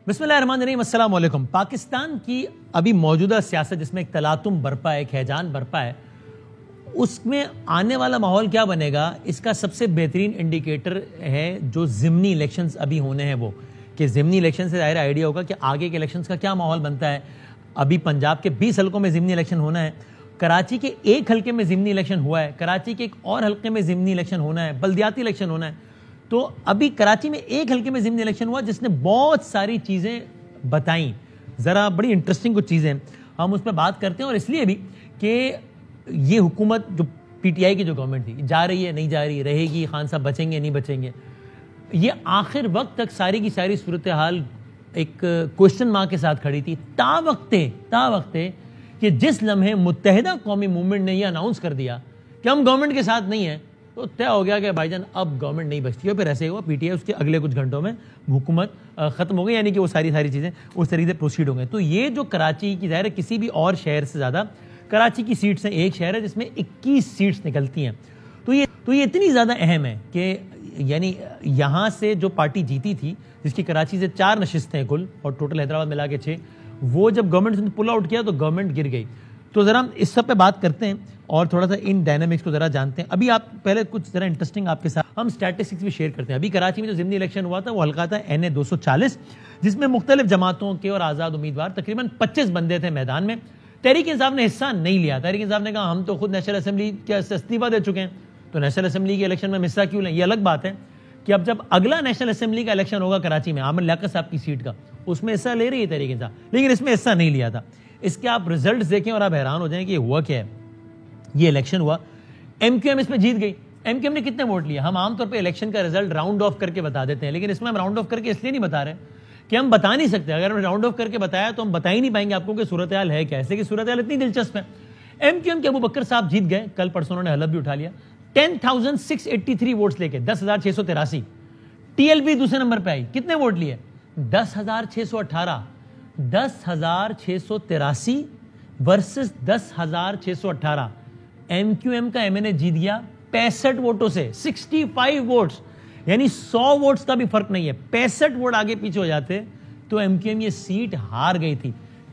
بسم اللہ الرحمن الرحیم، السلام علیکم۔ پاکستان کی ابھی موجودہ سیاست جس میں ایک تلاطم برپا ہے، ایک ہیجان برپا ہے، اس میں آنے والا ماحول کیا بنے گا، اس کا سب سے بہترین انڈیکیٹر ہے جو ضمنی الیکشنز ابھی ہونے ہیں وہ، کہ ضمنی الیکشن سے ظاہر آئیڈیا ہوگا کہ آگے کے الیکشنز کا کیا ماحول بنتا ہے۔ ابھی پنجاب کے 20 حلقوں میں ضمنی الیکشن ہونا ہے، کراچی کے ایک حلقے میں ضمنی الیکشن ہوا ہے، کراچی کے ایک اور حلقے میں ضمنی الیکشن ہونا ہے، بلدیاتی الیکشن ہونا ہے۔ تو ابھی کراچی میں ایک حلقے میں ضمنی الیکشن ہوا جس نے بہت ساری چیزیں بتائیں، ذرا بڑی انٹرسٹنگ کچھ چیزیں ہم اس پہ بات کرتے ہیں، اور اس لیے بھی کہ یہ حکومت جو پی ٹی آئی کی جو گورنمنٹ تھی، جا رہی ہے نہیں جا رہی، رہے گی، خان صاحب بچیں گے نہیں بچیں گے، یہ آخر وقت تک ساری کی ساری صورتحال ایک کوشچن مارک کے ساتھ کھڑی تھی، تا وقت کہ جس لمحے متحدہ قومی موومنٹ نے یہ اناؤنس کر دیا کہ ہم گورنمنٹ کے ساتھ نہیں ہیں، تو طے ہو گیا کہ بھائی جان اب گورنمنٹ نہیں بچتی ہے۔ پھر ایسے ہوا پی ٹی آئی اس کے اگلے کچھ گھنٹوں میں حکومت ختم ہو گئی، یعنی کہ وہ ساری چیزیں اس طریقے سے پروسیڈ ہو گئے۔ تو یہ جو کراچی کی ظاہر ہے کسی بھی اور شہر سے زیادہ کراچی کی سیٹس ہیں، ایک شہر ہے جس میں 21 سیٹس نکلتی ہیں، تو یہ اتنی زیادہ اہم ہے کہ یعنی یہاں سے جو پارٹی جیتی تھی، جس کی کراچی سے 4 نشستیں ہیں کل اور ٹوٹل حیدرآباد ملا کے 6، وہ جب گورنمنٹ نے پل آؤٹ کیا تو گورنمنٹ گر گئی۔ تو ذرا ہم اس سب پہ بات کرتے ہیں اور تھوڑا سا ان ڈائنامکس کو ذرا جانتے ہیں۔ ابھی آپ پہلے کچھ ذرا انٹرسٹنگ آپ کے ساتھ ہم اسٹیٹسٹکس بھی شیئر کرتے ہیں۔ ابھی کراچی میں جو ضمنی الیکشن ہوا تھا وہ حلقہ تھا NA 240، جس میں مختلف جماعتوں کے اور آزاد امیدوار تقریباً 25 بندے تھے میدان میں۔ تحریک انصاف نے حصہ نہیں لیا۔ تحریک انصاف نے کہا ہم تو خود نیشنل اسمبلی کے استعفیٰ دے چکے ہیں، تو نیشنل اسمبلی کے الیکشن میں حصہ کیوں لیں؟ یہ الگ بات ہے کہ اب جب اگلا نیشنل اسمبلی کا الیکشن ہوگا کراچی میں عامر لیاقت صاحب کی سیٹ کا، اس میں حصہ لے رہی ہے تحریک انصاف، لیکن اس میں حصہ نہیں لیا تھا۔ اس کے آپ ریزلٹس دیکھیں اور آپ حیران ہو جائیں کہ یہ ہوا کیا ہے۔ یہ الیکشن ہوا، ایم کیو ایم اس میں جیت گئی۔ ایم کیو ایم نے کتنے ووٹ لیے؟ ہم عام طور پہ الیکشن کا ریزلٹ راؤنڈ آف کر کے بتا دیتے ہیں، لیکن اس میں ہم راؤنڈ آف کر کے اس لیے نہیں بتا رہے کہ ہم بتا نہیں سکتے۔ اگر ہم راؤنڈ آف کر کے بتایا تو ہم بتا ہی نہیں پائیں گے آپ کو کہ صورتحال ہے کیا، ایسے کہ صورتحال اتنی دلچسپ ہے۔ ایم کیو ایم کے ابو بکر صاحب جیت گئے، کل پرسوں انہوں نے حلف بھی اٹھا لیا 10,683 ووٹس لے کے، 10,683۔ ٹی ایل پی دوسرے نمبر پہ آئی، کتنے ووٹ لیے؟ 10,618، 10,683 ورسز 10,618۔ ایم کیو ایم کا ایم این اے جیت گیا 65 ووٹوں سے، 65 ووٹس، یعنی 100 ووٹس کا بھی فرق نہیں ہے۔ 65 ووٹ آگے پیچھے ہو جاتے تو ایم کیو ایم یہ سیٹ ہار گئی تھی۔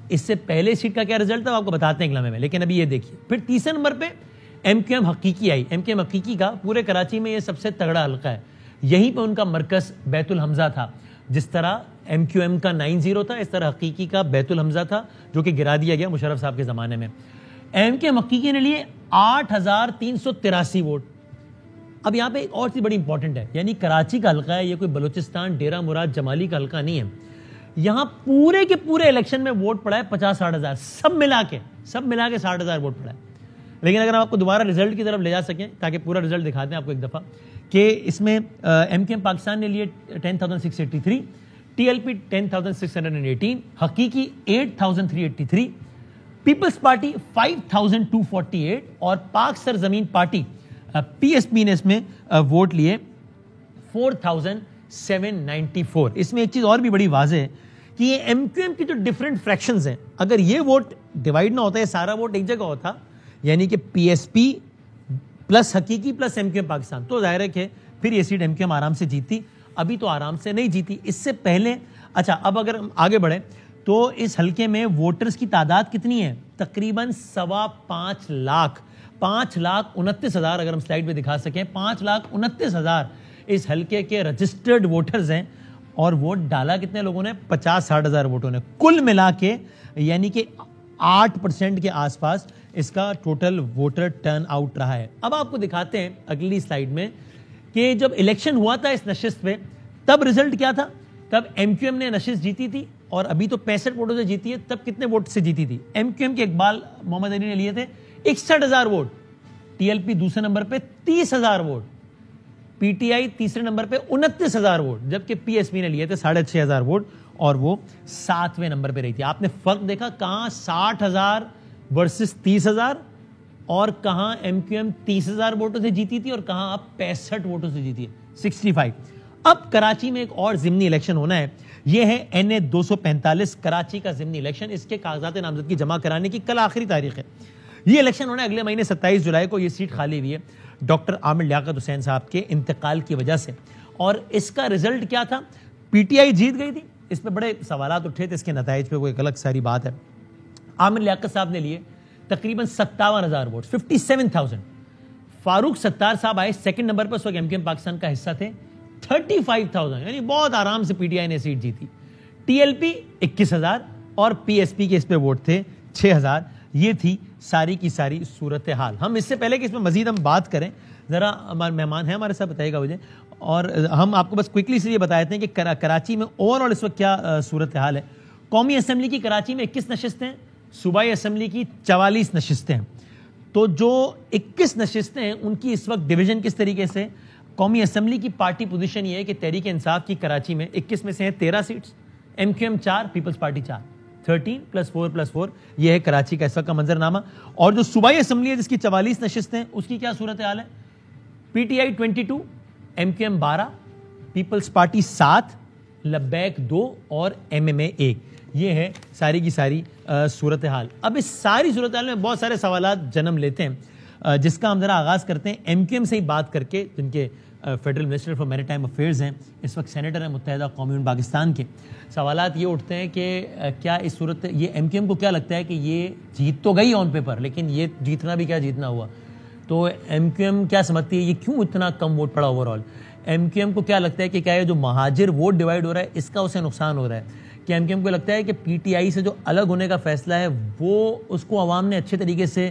اس سے پہلے سیٹ کا کیا رزلٹ تھا آپ کو بتاتے ہیں ایک لمحے میں، لیکن ابھی یہ دیکھیے۔ پھر تیسرے نمبر پہ ایم کیو ایم حقیقی آئی۔ ایم کیو ایم حقیقی کا پورے کراچی میں یہ سب سے تگڑا حلقہ ہے، یہیں پہ ان کا مرکز بیت الحمزہ تھا۔ جس طرح ایم کیو ایم کا 9-0 تھا، اس طرح حقیقی کا بیت الحمزہ تھا، جو کہ گرا دیا گیا مشرف صاحب کے زمانے میں۔ ایم کیو ایم حقیقی نے لیے 8,383 ووٹ۔ اب یہاں پہ ایک اور چیز بڑی امپورٹنٹ ہے، یعنی کراچی کا حلقہ ہے، یہ کوئی بلوچستان ڈیرہ مراد جمالی کا حلقہ نہیں ہے۔ یہاں پورے کے پورے الیکشن میں ووٹ پڑا ہے 50-60 ہزار، سب ملا کے 60 ہزار ووٹ پڑا ہے۔ لیکن اگر آپ کو دوبارہ رزلٹ کی طرف لے جا سکیں تاکہ پورا رزلٹ دکھا دیں آپ کو ایک دفعہ، کہ اس میں ایم کیو ایم پاکستان نے لیے 10,683، ٹی ایل پی 10,618، حقیقی 8,383، پیپلز پارٹی 5,248 اور پاک سرزمین پارٹی پی ایس پی نے اس میں ووٹ لیے 4,794۔ اس میں ایک چیز اور بھی بڑی واضح ہے کہ یہ ایم کیو ایم کی جو ڈفرینٹ فریکشنز ہیں، اگر یہ ووٹ ڈیوائڈ نہ ہوتا ہے، سارا ووٹ ایک جگہ ہوتا، یعنی کہ P S P plus Haqiqi plus M Q M Pakistan, تو ظاہر ہے کہ پھر یہ سیٹ ایم کیو ایم آرام سے جیتی۔ ابھی تو آرام سے نہیں جیتی، اس سے پہلے اچھا اب اگر ہم آگے بڑھیں تو اس حلقے میں ووٹرز کی تعداد کتنی ہے؟ تقریباً 5.25 لاکھ، 5,29,000 اگر ہم سلائیڈ پہ دکھا سکیں، 5,29,000 اس حلقے کے رجسٹرڈ ووٹرز ہیں، اور ووٹ ڈالا کتنے لوگوں نے؟ 50-60 ہزار ووٹوں نے، کل ملا کے یعنی کہ 8% کے آس پاس اس کا ٹوٹل ووٹر ٹرن آؤٹ رہا ہے۔ اب آپ کو دکھاتے ہیں اگلی سلائیڈ میں کہ جب الیکشن ہوا تھا اس نشست پہ، تب رزلٹ کیا تھا؟ تب ایم کیو ایم نے نشست جیتی تھی اور ابھی تو 65 ووٹوں سے جیتی ہے، تب کتنے ووٹ سے جیتی تھی؟ ایم کیو ایم کے اقبال محمد علی نے لیے تھے 61,000 ووٹ، ٹی ایل پی دوسرے نمبر پہ 30,000 ووٹ، پی ٹی آئی تیسرے نمبر پہ 29,000 ووٹ، جبکہ پی ایس پی نے لیے تھے 6,500 ووٹ اور وہ 7ویں نمبر پہ رہی تھی۔ آپ نے فرق دیکھا، کہاں 60,000 ورسز 30,000 اور کہاں ایم کیو ایم 30,000 ووٹوں سے جیتی تھی اور کہاں آپ 65 ووٹوں سے جیتی ہے، 65۔ اب کراچی میں ایک اور ضمنی الیکشن ہونا ہے، یہ ہے NA 245 کراچی کا ضمنی الیکشن۔ اس کے کاغذات نامزدگی جمع کرانے کی کل آخری تاریخ ہے۔ یہ الیکشن ہونا ہے اگلے مہینے 27 جولائی کو۔ یہ سیٹ خالی ہوئی ہے ڈاکٹر عامر لیاقت حسین صاحب کے انتقال کی وجہ سے، اور اس کا رزلٹ کیا تھا؟ پی ٹی آئی جیت گئی تھی، اس پہ بڑے سوالات اٹھے تھے, اس کے نتائج پہ وہ ایک الگ ساری بات ہے. عامر لیاقت صاحب نے لیے تقریباً 57,000 ووٹ, 57,000. فاروق ستار صاحب آئے سیکنڈ نمبر پر, اس وقت ایم پاکستان کا حصہ تھے, 35,000, یعنی بہت آرام سے پی ٹی آئی نے سیٹ جیتی. ٹی ایل پی 21,000 اور پی ایس پی کے اس پہ ووٹ تھے 6,000. یہ تھی ساری کی ساری صورتحال. ہم اس سے پہلے کہ اس میں مزید ہم بات کریں, ذرا ہمارے مہمان ہیں ہمارے ساتھ, بتائیے گا مجھے, اور ہم آپ کو بس کوئکلی سے یہ بتا دیتے ہیں کہ کراچی میں اوور آل اس وقت کیا صورتحال ہے. قومی اسمبلی کی کراچی میں 21 نشستیں, صوبائی اسمبلی کی 44 نشستیں. تو جو 21 نشستیں ہیں ان کی اس وقت ڈویژن کس طریقے سے, قومی اسمبلی کی پارٹی پوزیشن یہ ہے کہ تحریک انصاف کی کراچی میں 21 میں سے ہیں 13 seats, M Q M 4, Peoples Party 4, 13 + 4 + 4, یہ ہے کراچی کا اس وقت کا منظرنامہ. اور جو صوبائی اسمبلی ہے جس کی 44 نشستیں, اس کی کیا صورتحال ہے, P T I 22, M Q M 12, Peoples Party 7, Labbaik 2 اور ایم ایم اے 1. یہ ہے ساری کی ساری صورتحال. اب اس ساری صورتحال میں بہت سارے سوالات جنم لیتے ہیں, جس کا ہم ذرا آغاز کرتے ہیں ایم کیو ایم سے ہی بات کر کے, جن کے فیڈرل منسٹر فار میری ٹائم افیئرز ہیں, اس وقت سینیٹر ہیں متحدہ قومی پاکستان کے. سوالات یہ اٹھتے ہیں کہ کیا اس صورت یہ ایم کیو ایم کو کیا لگتا ہے کہ یہ جیت تو گئی آن پیپر, لیکن یہ جیتنا بھی کیا جیتنا ہوا. تو ایم کیو ایم کیا سمجھتی ہے یہ کیوں اتنا کم ووٹ پڑا overall. M Q M کو کیا لگتا ہے کہ کیا یہ جو مہاجر ووٹ ڈیوائیڈ ہو رہا ہے اس کا اسے نقصان ہو رہا ہے. کہ ایم کیو ایم کو لگتا ہے کہ پی ٹی آئی سے جو الگ ہونے کا فیصلہ ہے وہ اس کو عوام نے اچھے طریقے سے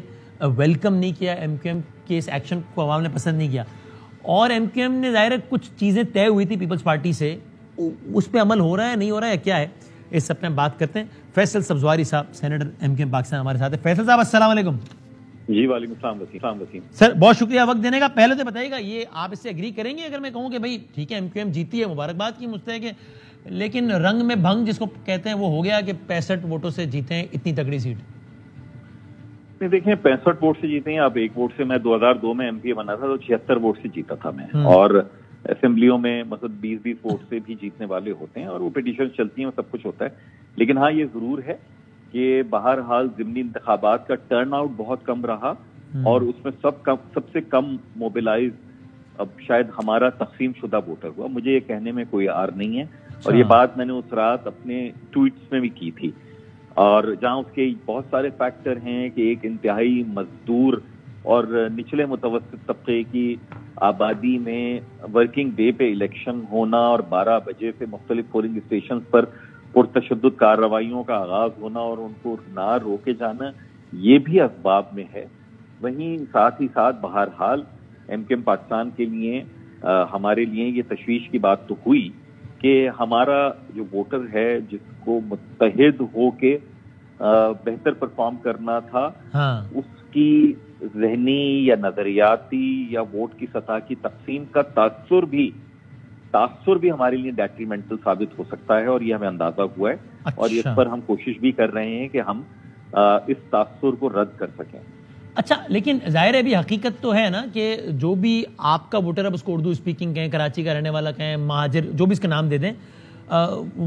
ویلکم نہیں کیا, ایم کیو ایم کے اس ایکشن کو عوام نے پسند نہیں کیا. اور ایم کیو ایم نے ظاہر ہے کچھ چیزیں طے ہوئی تھی پیپلز پارٹی سے, اس پہ عمل ہو رہا ہے نہیں ہو رہا ہے کیا ہے, اس سب پہ ہم بات کرتے ہیں. فیصل سبزواری صاحب senator M Q M Pakistan ہمارے ساتھ ہیں. فیصل صاحب السلام علیکم. جی وعلیکم السلام وسیم. سر بہت شکریہ وقت دینے کا. پہلے تو بتائیے گا یہ آپ اس سے اگری کریں گے اگر میں کہوں کہ بھائی ٹھیک ہے ایم کیو ایم جیتی ہے, مبارکباد کی مستحق ہے, لیکن رنگ میں بھنگ جس کو کہتے ہیں وہ ہو گیا کہ 65 ووٹوں سے جیتے ہیں اتنی تگڑی سیٹ. دیکھیں 65 ووٹ سے جیتے ہیں آپ, 1 ووٹ سے. میں 2002 میں ایم پی اے بنا تھا تو 76 ووٹ سے جیتا تھا میں. اور اسمبلیوں میں مطلب 20 ووٹ سے بھی جیتنے والے ہوتے ہیں اور وہ پٹیشن چلتی ہیں, سب کچھ ہوتا ہے. لیکن ہاں یہ ضرور ہے کہ بہرحال ضمنی انتخابات کا ٹرن آؤٹ بہت کم رہا, اور اس میں سب سے کم موبلائز اب شاید ہمارا تقسیم شدہ ووٹر ہوا. مجھے یہ کہنے میں کوئی عار نہیں ہے, اور یہ بات میں نے اس رات اپنے ٹویٹس میں بھی کی تھی. اور جہاں اس کے بہت سارے فیکٹر ہیں کہ ایک انتہائی مزدور اور نچلے متوسط طبقے کی آبادی میں ورکنگ ڈے پہ الیکشن ہونا اور 12 بجے سے مختلف پولنگ اسٹیشن پر پرتشدد کارروائیوں کا آغاز ہونا اور ان کو نہ روکے جانا, یہ بھی اسباب میں ہے. وہیں ساتھ ہی ساتھ بہرحال ایم کیو ایم پاکستان کے لیے ہمارے لیے یہ تشویش کی بات تو ہوئی کہ ہمارا جو ووٹر ہے جس کو متحد ہو کے بہتر پرفارم کرنا تھا, اس کی ذہنی یا نظریاتی یا ووٹ کی سطح کی تقسیم کا تاثر بھی ہمارے لیے ڈیٹریمنٹل ثابت ہو سکتا ہے, اور یہ ہمیں اندازہ ہوا ہے. اور اس پر ہم کوشش بھی کر رہے ہیں کہ ہم اس تاثر کو رد کر سکیں. اچھا, لیکن ظاہر ہے بھی حقیقت تو ہے نا کہ جو بھی آپ کا ووٹر, اب اس کو اردو اسپیکنگ کہیں, کراچی کا رہنے والا کہیں, مہاجر, جو بھی اس کا نام دے دیں,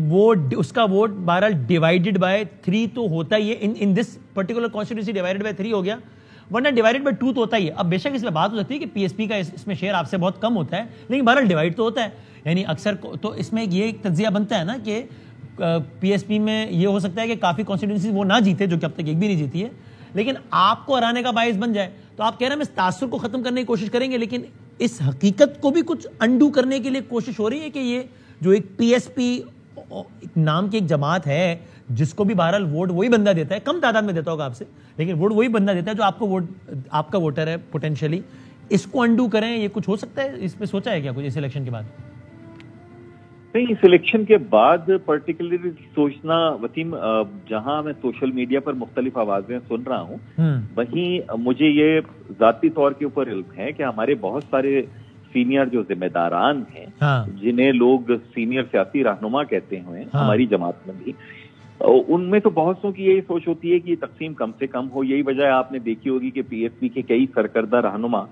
وہ اس کا ووٹ بہرحال ڈیوائیڈڈ بائی 3 تو ہوتا ہی ہے. In this particular constituency divided by 3 ہو گیا, ورنہ ڈیوائیڈڈ بائی 2 تو ہوتا ہی ہے. اب بے شک اس میں بات ہو سکتی ہے کہ پی ایس پی کا اس میں شیئر آپ سے بہت کم ہوتا ہے, لیکن بہرحال ڈیوائیڈ تو ہوتا ہے. یعنی اکثر تو اس میں یہ ایک تجزیہ بنتا ہے نا کہ پی ایس پی میں یہ ہو سکتا ہے کہ کافی کانسٹیٹوئنسی وہ نہ جیتے, جو کہ اب تک ایک بھی نہیں جیتی ہے, لیکن آپ کو ہرانے کا باعث بن جائے. تو آپ کہہ رہے ہیں ہم اس تاثر کو ختم کرنے کی کوشش کریں گے, لیکن اس حقیقت کو بھی کچھ انڈو کرنے کے لیے کوشش ہو رہی ہے کہ یہ جو ایک پی ایس پی نام کی ایک جماعت ہے جس کو بھی بہرحال ووٹ وہی بندہ دیتا ہے, کم تعداد میں دیتا ہوگا آپ سے, لیکن ووٹ وہی بندہ دیتا ہے جو آپ کو ووٹ, آپ کا ووٹر ہے پوٹینشلی, اس کو انڈو کریں, یہ کچھ ہو سکتا ہے؟ اس پہ سوچا ہے کیا کچھ اس الیکشن کے بعد؟ نہیں, اس الیکشن کے بعد پرٹیکولرلی سوچنا وسیم, جہاں میں سوشل میڈیا پر مختلف آوازیں سن رہا ہوں, وہیں مجھے یہ ذاتی طور کے اوپر علم ہے کہ ہمارے بہت سارے سینئر جو ذمہ داران ہیں, جنہیں لوگ سینئر سیاسی رہنما کہتے ہیں ہماری جماعت میں بھی, ان میں تو بہت سو کی یہی سوچ ہوتی ہے کہ یہ تقسیم کم سے کم ہو. یہی وجہ آپ نے دیکھی ہوگی کہ پی ایس پی کے کئی سرکردہ رہنما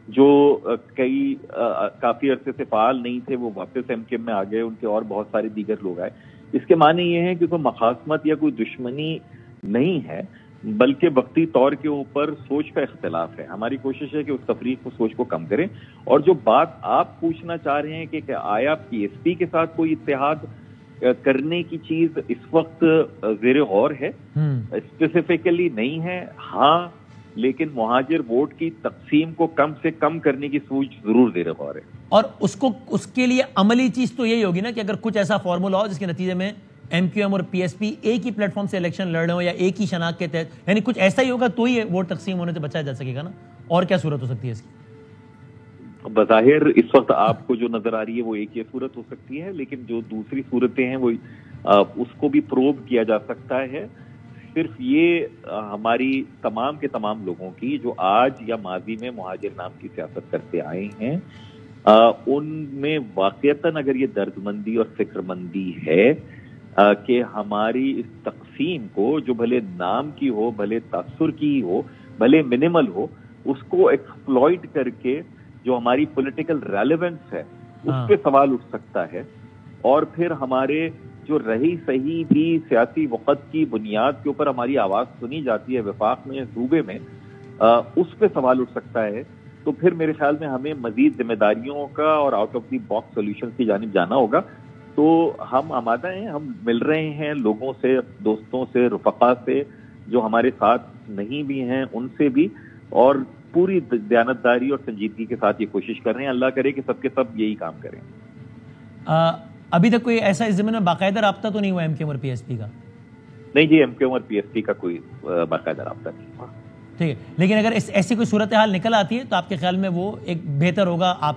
جو کافی عرصے سے فعال نہیں تھے وہ واپس ایم کیو ایم میں آ گئے, ان کے اور بہت سارے دیگر لوگ آئے. اس کے معنی یہ ہے کہ کوئی مخاصمت یا کوئی دشمنی نہیں ہے, بلکہ وقتی طور کے اوپر سوچ کا اختلاف ہے. ہماری کوشش ہے کہ اس تفریق کو, سوچ کو کم کریں. اور جو بات آپ پوچھنا چاہ رہے ہیں کہ آیا پی ایس پی کے ساتھ کوئی اتحاد کرنے کی چیز اس وقت زیر غور ہے، اسپیسیفکلی نہیں ہے، ہاں لیکن مہاجر ووٹ کی تقسیم کو کم سے کم کرنے کی سوچ ضرور زیر غور ہے. اور اس کے لیے عملی چیز تو یہی ہوگی نا کہ اگر کچھ ایسا فارمولا ہو جس کے نتیجے میں ایم کیو ایم اور پی ایس پی ایک ہی پلیٹ فارم سے الیکشن لڑ رہے ہو یا ایک ہی شناخت کے تحت، یعنی کچھ ایسا ہی ہوگا تو ہی ووٹ تقسیم ہونے سے بچایا جا سکے گا نا. اور کیا صورت ہو سکتی ہے اس کی؟ بظاہر اس وقت آپ کو جو نظر آ رہی ہے وہ ایک یہ صورت ہو سکتی ہے، لیکن جو دوسری صورتیں ہیں وہ اس کو بھی پروب کیا جا سکتا ہے. صرف یہ ہماری تمام کے تمام لوگوں کی جو آج یا ماضی میں مہاجر نام کی سیاست کرتے آئے ہیں، ان میں واقعتاً اگر یہ درد مندی اور فکر مندی ہے کہ ہماری اس تقسیم کو، جو بھلے نام کی ہو، بھلے تاثر کی ہو، بھلے منیمل ہو، اس کو ایکسپلوئٹ کر کے جو ہماری پولیٹیکل ریلیونس ہے اس پہ سوال اٹھ سکتا ہے. اور پھر ہمارے جو رہی صحیح بھی سیاسی وقت کی بنیاد کے اوپر ہماری آواز سنی جاتی ہے وفاق میں، صوبے میں، اس پہ سوال اٹھ سکتا ہے. تو پھر میرے خیال میں ہمیں مزید ذمہ داریوں کا اور out of the box solution کی جانب جانا ہوگا. تو ہم آمادہ ہیں، ہم مل رہے ہیں لوگوں سے، دوستوں سے، رفقا سے جو ہمارے ساتھ نہیں بھی ہیں ان سے بھی، اور پوری دیانتداری اور سنجیدگی کے ساتھ یہ کوشش کر رہے ہیں. اللہ کرے کہ سب کے سب یہی کام کریں. ابھی تک کوئی ایسا اس ضمن میں باقاعدہ رابطہ تو نہیں ہوا ایم کیو ایم اور پی ایس پی کا؟ نہیں جی، ایم کیو ایم اور پی ایس پی کا کوئی باقاعدہ رابطہ نہیں ہوا. ٹھیک ہے، لیکن اگر ایسی کوئی صورتحال نکل آتی ہے تو آپ کے خیال میں وہ ایک بہتر ہوگا، آپ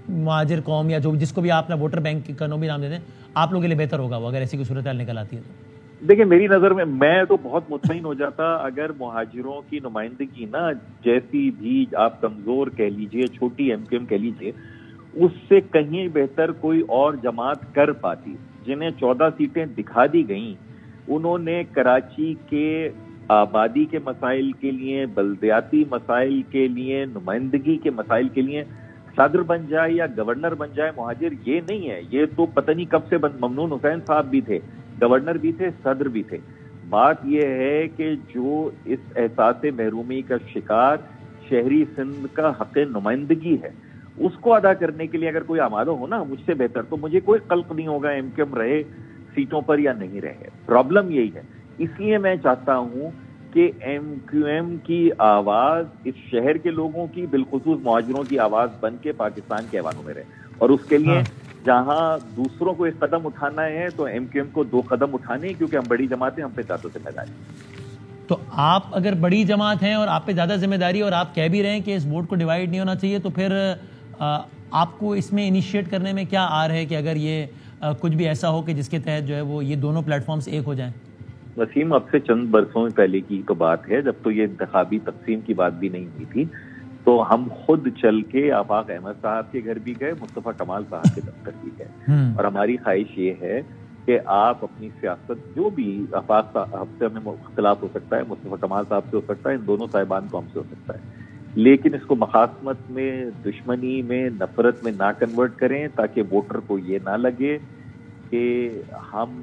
مہاجر قوم یا جو جس کو بھی آپ نے ووٹر بینک کا نام بھی نام دے دیں، آپ لوگوں کے لیے بہتر ہوگا وہ اگر ایسی کوئی صورتحال نکل آتی ہے تو؟ دیکھیں میری نظر میں تو بہت مطمئن ہو جاتا اگر مہاجروں کی نمائندگی نا جیسی بھی آپ کمزور کہہ لیجئے، چھوٹی ایم کیو ایم کہہ لیجئے، اس سے کہیں بہتر کوئی اور جماعت کر پاتی. جنہیں 14 سیٹیں دکھا دی گئیں، انہوں نے کراچی کے آبادی کے مسائل کے لیے، بلدیاتی مسائل کے لیے، نمائندگی کے مسائل کے لیے صدر بن جائے یا گورنر بن جائے مہاجر، یہ نہیں ہے. یہ تو پتہ نہیں کب سے ممنون حسین صاحب بھی تھے، گورنر بھی تھے، صدر بھی تھے. بات یہ ہے کہ جو اس احساس محرومی کا شکار شہری سندھ کا حق نمائندگی ہے، اس کو ادا کرنے کے لیے اگر کوئی آمادہ ہو نا مجھ سے بہتر، تو مجھے کوئی قلق نہیں ہوگا ایم کیو ایم رہے سیٹوں پر یا نہیں رہے. پرابلم یہی ہے. اس لیے میں چاہتا ہوں کہ ایم کیو ایم کی آواز اس شہر کے لوگوں کی، بالخصوص مہاجروں کی آواز بن کے پاکستان کے ایوانوں میں رہے. اور اس کے لیے جہاں دوسروں کو ایک قدم اٹھانا ہے تو ایم کیو ایم کو 2 قدم اٹھانے ہیں، کیونکہ ہم بڑی جماعت ہیں، ہم پہ زیادہ ذمہ داری. تو آپ اگر بڑی جماعت ہیں اور آپ پہ زیادہ ذمہ داری اور آپ کہہ بھی رہے ہیں کہ اس ووٹ کو ڈیوائیڈ نہیں ہونا چاہیے، تو پھر آپ کو اس میں انیشیٹ کرنے میں کیا آ رہا ہے کہ اگر یہ کچھ بھی ایسا ہو کہ جس کے تحت جو ہے وہ یہ دونوں پلیٹ فارمز ایک ہو جائیں؟ وسیم، اب سے چند برسوں پہلے کی تو بات ہے جب تو یہ انتخابی تقسیم کی بات بھی نہیں ہوئی تھی، تو ہم خود چل کے آفاق احمد صاحب کے گھر بھی گئے، مصطفیٰ کمال صاحب کے دفتر بھی گئے، اور ہماری خواہش یہ ہے کہ آپ اپنی سیاست جو بھی آفاق صاحب سے ہمیں اختلاف ہو سکتا ہے، مصطفیٰ کمال صاحب سے ہو سکتا ہے، ان دونوں صاحبان کو ہم سے ہو سکتا ہے، لیکن اس کو مخاصمت میں، دشمنی میں، نفرت میں نہ کنورٹ کریں، تاکہ ووٹر کو یہ نہ لگے کہ ہم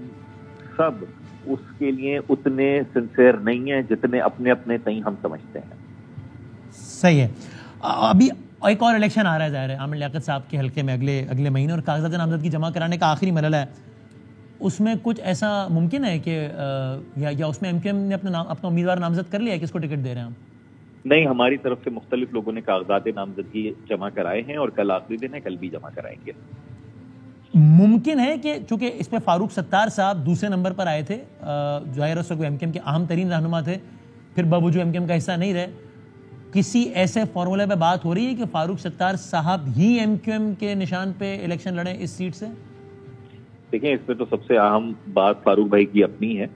سب اس کے لیے اتنے سنسیئر نہیں ہیں جتنے اپنے اپنے تئیں ہم سمجھتے ہیں. صحیح ہے. ابھی ایک اور الیکشن آ رہا ہے، ظاہر ہے عامر لیاقت صاحب کے حلقے میں اگلے مہینے، اور کاغذات نامزدگی جمع کرانے کا آخری مرحلہ ہے. اس میں کچھ ایسا ممکن ہے کہ یا اس میں ایم کیو ایم نے اپنا امیدوار نامزد کر لیا ہے، کس کو ٹکٹ دے رہے ہیں ہم؟ نہیں، ہماری طرف سے مختلف لوگوں نے کاغذات نامزدگی جمع کرائے ہیں اور کل آخری دن ہے، کل بھی جمع کرائیں گے. ممکن ہے کہ چونکہ اس پہ فاروق ستار صاحب دوسرے نمبر پر آئے تھے، ظاہر ہے ایم کیو ایم کے اہم ترین رہنما تھے، پھر باوجود ایم کیو ایم کا حصہ نہیں رہے، کسی ایسے فارمولے پہ بات ہو رہی ہے کہ فاروق ستار صاحب ہی ایم کیو ایم کے نشان پہ الیکشن لڑیں اس سیٹ سے؟ دیکھیں، اس پہ تو سب سے اہم بات فاروق بھائی کی اپنی ہے.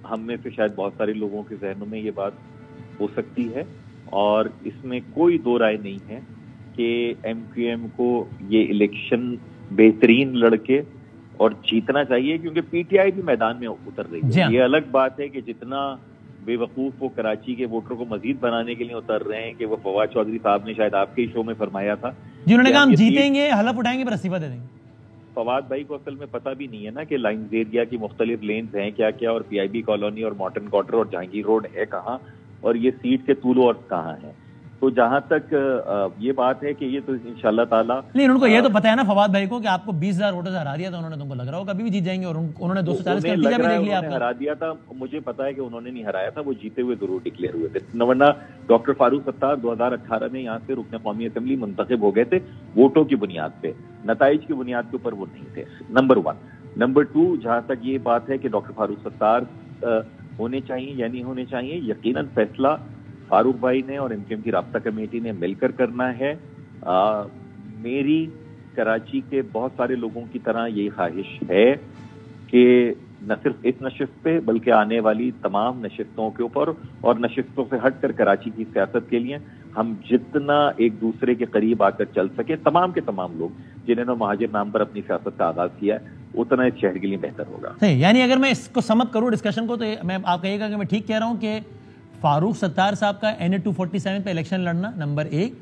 ہم میں سے شاید بہت سارے لوگوں کے ذہنوں میں یہ بات ہو سکتی ہے، اور اس میں کوئی دو رائے نہیں ہے کہ ایم کیو ایم کو یہ الیکشن بہترین لڑکے اور جیتنا چاہیے، کیونکہ پی ٹی آئی بھی میدان میں اتر رہی ہے. یہ الگ بات ہے کہ جتنا بے وقوف وہ کراچی کے ووٹر کو مزید بنانے کے لیے اتر رہے ہیں، کہ وہ فواد چودھری صاحب نے شاید آپ کے ہی شو میں فرمایا تھا، جنہوں نے کہا ہم جیتیں گے، حلف اٹھائیں گے، پر استعفیٰ دے دیں گے. فواد بھائی کو اصل میں پتہ بھی نہیں ہے نا کہ لائنز ایریا کی مختلف لینز ہیں کیا کیا، اور پی آئی بی کالونی اور مارٹن کوارٹر اور جہانگیر روڈ ہے کہاں، اور یہ سیٹ کے طول و عرض کہاں ہیں. تو جہاں تک یہ بات ہے کہ یہ تو انشاءاللہ تعالیٰ نہیں، ان کو یہ تو پتا ہے نا فواد بھائی کو کہ آپ کو 20,000 ووٹوں سے ہرا دیا تھا انہوں نے، تم کو لگ رہا ہو کبھی بھی جیت جائیں گے، اور انہوں نے 240 کا نتیجہ بھی دیکھ لیا آپ کا. ہرا دیا تھا. مجھے پتا ہے کہ انہوں نے نہیں ہرایا تھا، وہ جیتے ہوئے ضرور ڈکلیئر ہوئے تھے، ورنہ ڈاکٹر فاروق ستار 2018 میں یہاں سے رکن قومی اسمبلی منتخب ہو گئے تھے ووٹوں کی بنیاد پہ، نتائج کی بنیاد کے اوپر وہ نہیں تھے. نمبر 1. نمبر 2، جہاں تک یہ بات ہے کہ ڈاکٹر فاروق ستار ہونے چاہیے یا نہیں ہونے چاہیے، یقیناً فیصلہ فاروق بھائی نے اور MQM کی رابطہ کمیٹی نے مل کر کرنا ہے. میری کراچی کے بہت سارے لوگوں کی طرح یہی خواہش ہے کہ نہ صرف اس نشست پہ بلکہ آنے والی تمام نشستوں کے اوپر اور نشستوں سے ہٹ کر کراچی کی سیاست کے لیے ہم جتنا ایک دوسرے کے قریب آ کر چل سکے، تمام کے تمام لوگ جنہوں نے مہاجر نام پر اپنی سیاست کا آغاز کیا ہے، اتنا اس شہر کے لیے بہتر ہوگا. یعنی اگر میں اس کو سم اپ کروں ڈسکشن کو، تو میں آپ کہیے گا کہ میں ٹھیک کہہ رہا ہوں کہ فاروق ستار صاحب کا NA 247 پہ الیکشن لڑنا نمبر 1،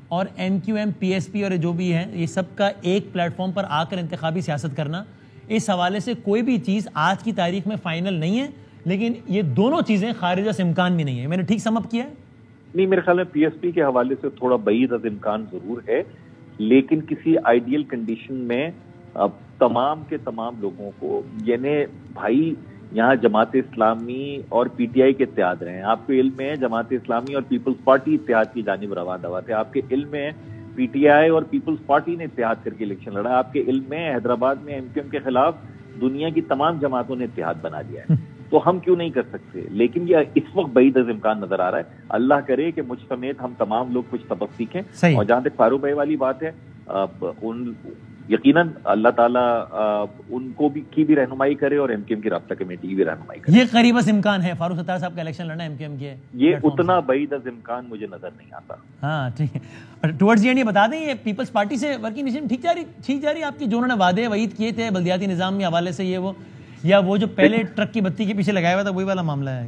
اور MQM PSP اور جو بھی ہیں یہ سب کا ایک پلیٹ فارم پر آ کر انتخابی سیاست کرنا، اس حوالے سے کوئی بھی چیز آج کی تاریخ میں فائنل نہیں ہے، لیکن یہ دونوں چیزیں خارج از امکان بھی نہیں ہے. میں نے ٹھیک سم اپ کیا ہے؟ نہیں، میرے خیال میں PSP کے حوالے سے تھوڑا بعید از امکان ضرور ہے، لیکن کسی آئیڈیل کنڈیشن میں تمام کے تمام لوگوں کو، یعنی بھائی یہاں جماعت اسلامی اور PTI کے اتحاد رہے ہیں. آپ کو علم میں ہے جماعت اسلامی اور پیپلز پارٹی اتحاد کی جانب رواں دوا تھے. آپ کے علم میں PTI اور پیپلز پارٹی نے اتحاد کر کے الیکشن لڑا. آپ کے علم میں حیدرآباد میں MQM کے خلاف دنیا کی تمام جماعتوں نے اتحاد بنا دیا ہے. تو ہم کیوں نہیں کر سکتے؟ لیکن یہ اس وقت بعید از امکان نظر آ رہا ہے. اللہ کرے کہ مجھ سمیت ہم تمام لوگ کچھ سبق سیکھیں. اور جہاں تک فاروق بھائی والی بات ہے، یقیناً اللہ تعالیٰ ان کو بھی رہنمائی کرے اور MQM کی رابطہ کمیٹی کی بھی رہنمائی کرے. یہ قریب از امکان ہے فاروق ستار صاحب کا الیکشن لڑنا MQM کے، یہ اتنا بعید از امکان مجھے نظر نہیں آتا. ہاں ٹھیک ہے. ٹورڈز دی اینڈ یہ بتا دیں، یہ پیپلز پارٹی سے ورکنگ نیشن ٹھیک جا رہی آپ کی، جو انہوں نے وعدے وعید کیے تھے بلدیاتی نظام کے حوالے سے، یہ وہ یا وہ جو پہلے ٹرک کی بتی کے پیچھے لگایا ہوا تھا وہی والا معاملہ ہے؟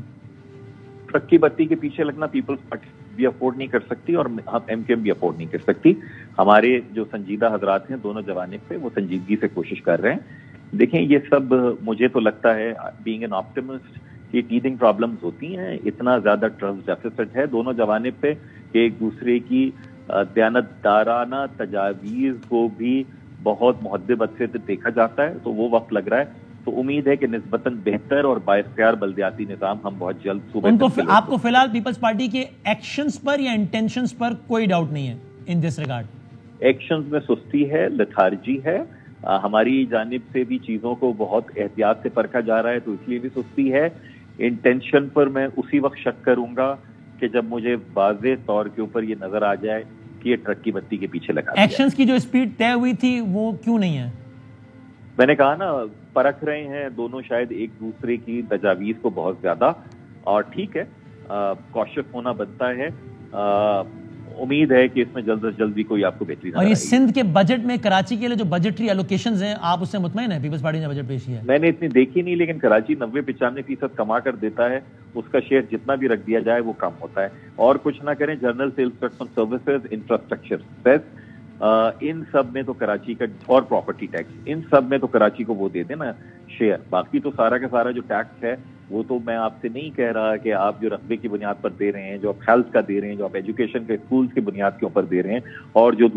ٹرک کی بتی کے پیچھے لگنا پیپلز پارٹی بھی افورڈ نہیں کر سکتی اور MQM بھی افورڈ نہیں کر سکتی. ہمارے جو سنجیدہ حضرات ہیں دونوں جوانب پہ، وہ سنجیدگی سے کوشش کر رہے ہیں. دیکھیں یہ سب مجھے تو لگتا ہے بینگ این آپٹیمسٹ، یہ ٹیدنگ پرابلمز ہوتی ہیں. اتنا زیادہ ٹرسٹ ڈیفیسٹ ہے دونوں جوانب پہ کہ ایک دوسرے کی دیانتدارانہ تجاویز کو بھی بہت محدبت سے دیکھا جاتا ہے. تو وہ وقت لگ رہا ہے. تو امید ہے کہ نسبتاً بہتر اور بااختیار بلدیاتی نظام ہم بہت جلد صوبے آپ کو فی الحال پیپلز پارٹی کے ایکشنز پر یا انٹینشنز پر کوئی ڈاؤٹ نہیں ہے ان دس ریگارڈ؟ ایکشنز میں سستی ہے، لتھارجی ہے. ہماری جانب سے بھی چیزوں کو بہت احتیاط سے پرکھا جا رہا ہے، تو اس لیے بھی سستی ہے. انٹینشن پر میں اسی وقت شک کروں گا کہ جب مجھے واضح طور کے اوپر یہ نظر آ جائے کہ یہ ٹرک کی بتی کے پیچھے لگا دیا. ایکشنز کی جو اسپیڈ طے ہوئی تھی وہ کیوں نہیں ہے؟ میں نے کہا نا، پرکھ رہے ہیں دونوں شاید ایک دوسرے کی تجاویز کو بہت زیادہ، اور ٹھیک ہے کوشش ہونا بنتا ہے. امید ہے کہ اس میں جلد از جلد بھی کوئی آپ کو بہتری. اور یہ سندھ کے بجٹ میں کراچی کے لیے جو بجٹری الوکیشنز ہیں، آپ اس سے مطمئن ہیں؟ پیپلز پارٹی نے بجٹ پیش کیا ہے. میں نے اتنی دیکھی نہیں، لیکن کراچی 90-95% کما کر دیتا ہے. اس کا شیئر جتنا بھی رکھ دیا جائے وہ کم ہوتا ہے. اور کچھ نہ کریں، general sales tax on services, infrastructure cess, ان سب میں تو کراچی کا، اور پراپرٹی ٹیکس، ان سب میں تو کراچی کو وہ دے دیں نا شیئر. باقی تو سارا کا سارا جو ٹیکس ہے وہ تو میں آپ سے نہیں کہہ رہا کہ آپ جو رقبے کی بنیاد پر دے رہے ہیں، جو آپ ہیلتھ کا دے رہے ہیں، جو آپ ایجوکیشن کے اسکولز کی بنیاد کے اوپر دے رہے ہیں، اور جو